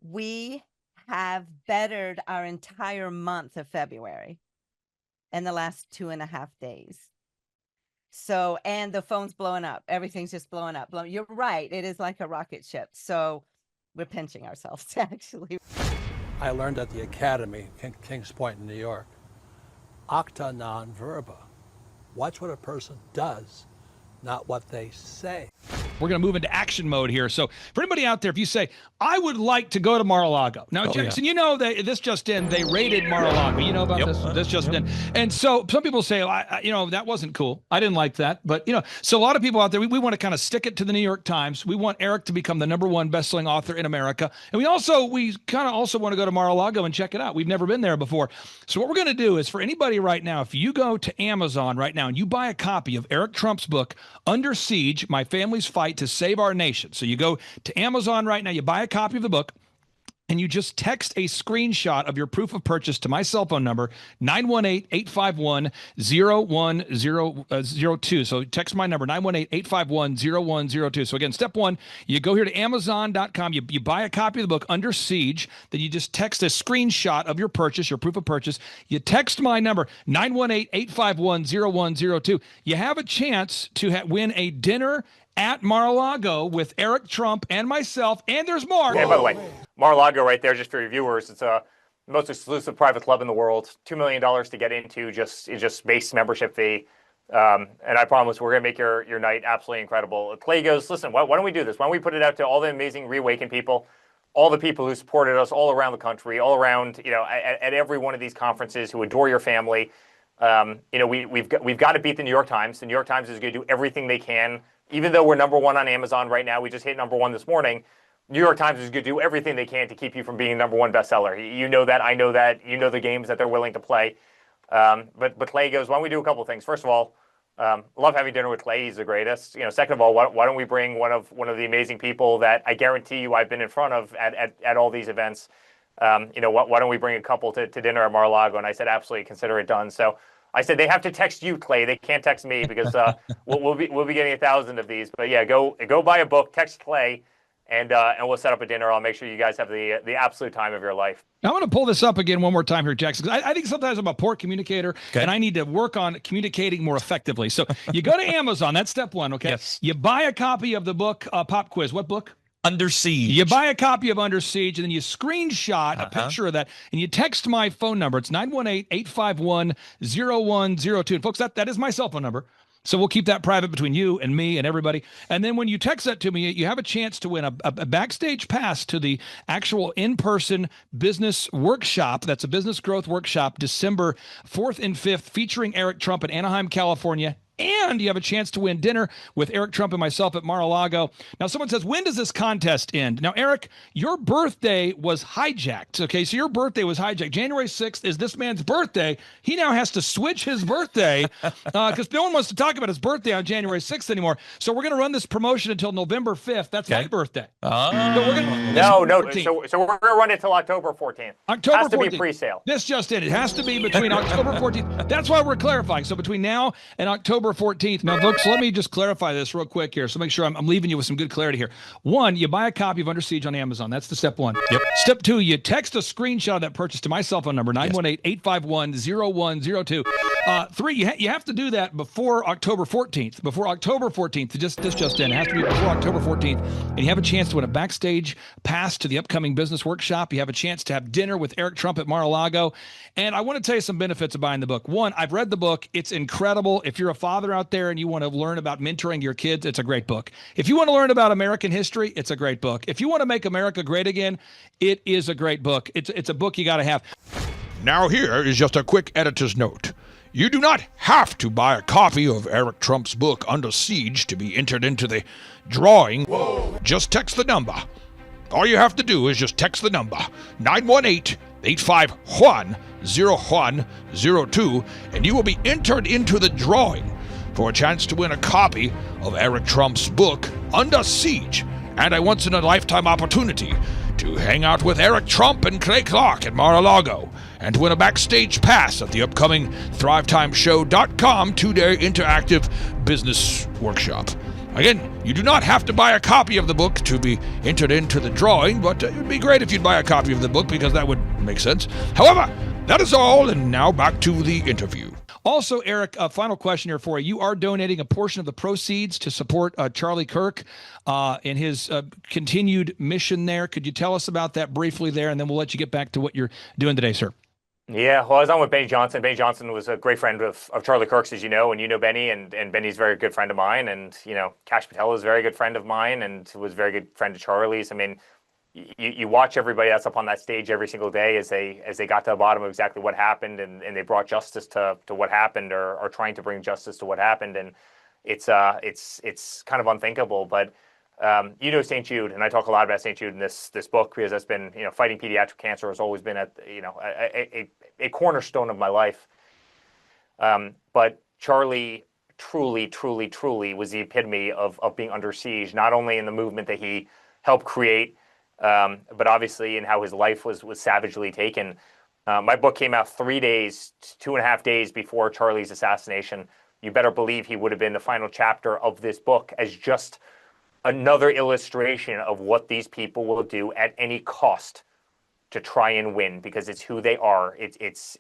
we have bettered our entire month of February in the last 2.5 days. So, and the phone's blowing up. Everything's just blowing up. You're right. It is like a rocket ship. So we're pinching ourselves, actually. I learned at the academy, Kings Point in New York, acta non verba. Watch what a person does, not what they say. We're going to move into action mode here. So for anybody out there, if you say, I would like to go to Mar-a-Lago. Now, Jackson, you know that this just in, they raided Mar-a-Lago. You know about this? This just in. And so some people say, that wasn't cool. I didn't like that. But, so a lot of people out there, we want to kind of stick it to the New York Times. We want Eric to become the #1 best-selling author in America. And we kind of also want to go to Mar-a-Lago and check it out. We've never been there before. So what we're going to do is for anybody right now, if you go to Amazon right now and you buy a copy of Eric Trump's book, Under Siege, My Family's Fight to Save Our Nation. So you go to Amazon right now, you buy a copy of the book, and you just text a screenshot of your proof of purchase to my cell phone number, 918-851-0102. So text my number, 918-851-0102. So again, step one, you go here to Amazon.com, you buy a copy of the book, Under Siege, then you just text a screenshot of your purchase, your proof of purchase. You text my number, 918-851-0102. You have a chance to win a dinner at Mar-a-Lago with Eric Trump and myself, and there's more. And by the way, Mar-a-Lago right there, just for your viewers, it's the most exclusive private club in the world. $2 million to get into, just base membership fee. And I promise we're going to make your night absolutely incredible. Clay goes, listen, why don't we do this? Why don't we put it out to all the amazing Reawaken people, all the people who supported us all around the country, all around, at every one of these conferences, who adore your family. We've got to beat the New York Times. The New York Times is going to do everything they can, even though we're #1 on Amazon right now. We just hit #1 this morning. New York Times is going to do everything they can to keep you from being #1 bestseller. You know that. I know that. You know the games that they're willing to play. But Clay goes, why don't we do a couple of things? First of all, love having dinner with Clay. He's the greatest. Second of all, why don't we bring one of the amazing people that I guarantee you I've been in front of at all these events. Why don't we bring a couple to dinner at Mar-a-Lago? And I said, absolutely, consider it done. So I said, they have to text you, Clay. They can't text me because we'll be getting 1,000 of these. But yeah, go buy a book, text Clay, and we'll set up a dinner. I'll make sure you guys have the absolute time of your life. I'm going to pull this up again one more time here, Jackson, because I think sometimes I'm a poor communicator, and I need to work on communicating more effectively. So you go to Amazon. That's step one, okay? Yes. You buy a copy of the book, Pop Quiz. What book? Under Siege. You buy a copy of Under Siege, and then you screenshot a picture of that, and you text my phone number. It's 918-851-0102. And folks, that is my cell phone number. So we'll keep that private between you and me and everybody. And then when you text that to me, you have a chance to win a backstage pass to the actual in-person business workshop. That's a business growth workshop, December 4th and 5th, featuring Eric Trump in Anaheim, California. And you have a chance to win dinner with Eric Trump and myself at Mar-a-Lago. Now, someone says, when does this contest end? Now, Eric, your birthday was hijacked. Okay, so your birthday was hijacked. January 6th is this man's birthday. He now has to switch his birthday because no one wants to talk about his birthday on January 6th anymore. So we're going to run this promotion until November 5th. That's my birthday. So we're gonna, no. So we're going to run it till October 14th. October 14th. Has to be pre-sale. This just in. It has to be between October 14th. That's why we're clarifying. So between now and October 14th. Now, folks, let me just clarify this real quick here. So make sure I'm leaving you with some good clarity here. One, you buy a copy of Under Siege on Amazon. That's the step one. Yep. Step two, you text a screenshot of that purchase to my cell phone number, 918-851-0102. Three, you have to do that before October 14th. Before October 14th, this just in. It has to be before October 14th. And you have a chance to win a backstage pass to the upcoming business workshop. You have a chance to have dinner with Eric Trump at Mar-a-Lago. And I want to tell you some benefits of buying the book. One, I've read the book. It's incredible. If you're a father out there and you want to learn about mentoring your kids, it's a great book. If you want to learn about American history, it's a great book. If you want to make America great again, it is a great book. It's a book you got to have. Now here is just a quick editor's note. You do not have to buy a copy of Eric Trump's book Under Siege to be entered into the drawing. Whoa. Just text the number. All you have to do is just text the number 918-851-0102 and you will be entered into the drawing for a chance to win a copy of Eric Trump's book Under Siege and a once-in-a-lifetime opportunity to hang out with Eric Trump and Clay Clark at Mar-a-Lago and to win a backstage pass at the upcoming ThriveTimeShow.com 2-day interactive business workshop. Again, you do not have to buy a copy of the book to be entered into the drawing, but it would be great if you'd buy a copy of the book because that would make sense. However, that is all, and now back to the interview. Also, Eric, a final question here for you. You are donating a portion of the proceeds to support Charlie Kirk in his continued mission there. Could you tell us about that briefly there, and then we'll let you get back to what you're doing today, sir? Yeah, well, I was on with Benny Johnson. Benny Johnson was a great friend of Charlie Kirk's, as you know, and you know Benny, and Benny's a very good friend of mine, and, Kash Patel is a very good friend of mine, and was a very good friend of Charlie's. I mean, you watch everybody that's up on that stage every single day as they got to the bottom of exactly what happened, and they brought justice to what happened, or are trying to bring justice to what happened, and it's kind of unthinkable, but St. Jude, and I talk a lot about St. Jude in this book because that's been, fighting pediatric cancer has always been a cornerstone of my life. But Charlie truly was the epitome of being under siege, not only in the movement that he helped create, but obviously in how his life was savagely taken. My book came out 2.5 days before Charlie's assassination. You better believe he would have been the final chapter of this book as just another illustration of what these people will do at any cost to try and win, because it's who they are. It's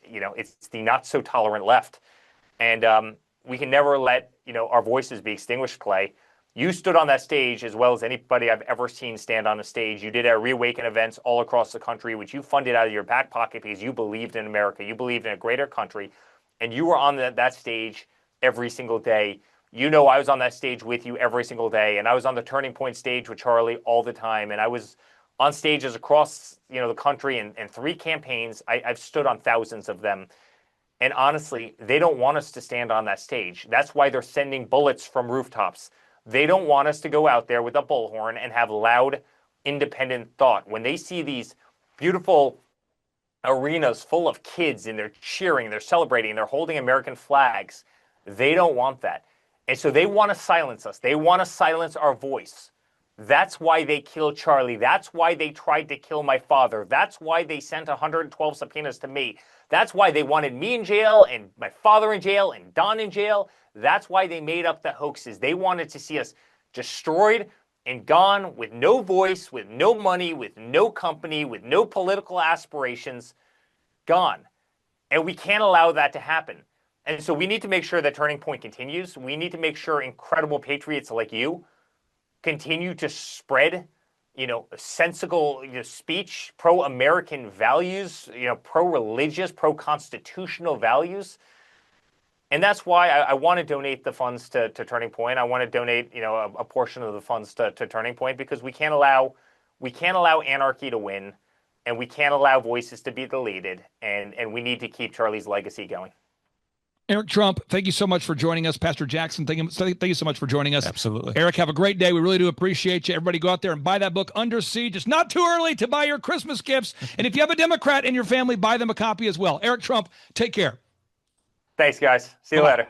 the not so tolerant left, and we can never let our voices be extinguished. Clay, you stood on that stage as well as anybody I've ever seen stand on a stage. You did our Reawaken events all across the country, which you funded out of your back pocket because you believed in America, you believed in a greater country, and you were on that stage every single day. You know, I was on that stage with you every single day, and I was on the Turning Point stage with Charlie all the time, and I was on stages across, the country in 3 campaigns. I've stood on thousands of them. And honestly, they don't want us to stand on that stage. That's why they're sending bullets from rooftops. They don't want us to go out there with a bullhorn and have loud, independent thought. When they see these beautiful arenas full of kids and they're cheering, they're celebrating, they're holding American flags, they don't want that. And so they want to silence us. They want to silence our voice. That's why they killed Charlie. That's why they tried to kill my father. That's why they sent 112 subpoenas to me. That's why they wanted me in jail and my father in jail and Don in jail. That's why they made up the hoaxes. They wanted to see us destroyed and gone with no voice, with no money, with no company, with no political aspirations, gone. And we can't allow that to happen. And so we need to make sure that Turning Point continues. We need to make sure incredible patriots like you continue to spread, sensible speech, pro-American values, pro-religious, pro-constitutional values. And that's why I want to donate the funds to Turning Point. I want to donate, a portion of the funds to Turning Point, because we can't allow anarchy to win, and we can't allow voices to be deleted, and we need to keep Charlie's legacy going. Eric Trump, thank you so much for joining us. Pastor Jackson, thank you so much for joining us. Absolutely. Eric, have a great day. We really do appreciate you. Everybody go out there and buy that book, Under Siege. It's not too early to buy your Christmas gifts. And if you have a Democrat in your family, buy them a copy as well. Eric Trump, take care. Thanks, guys. See you later.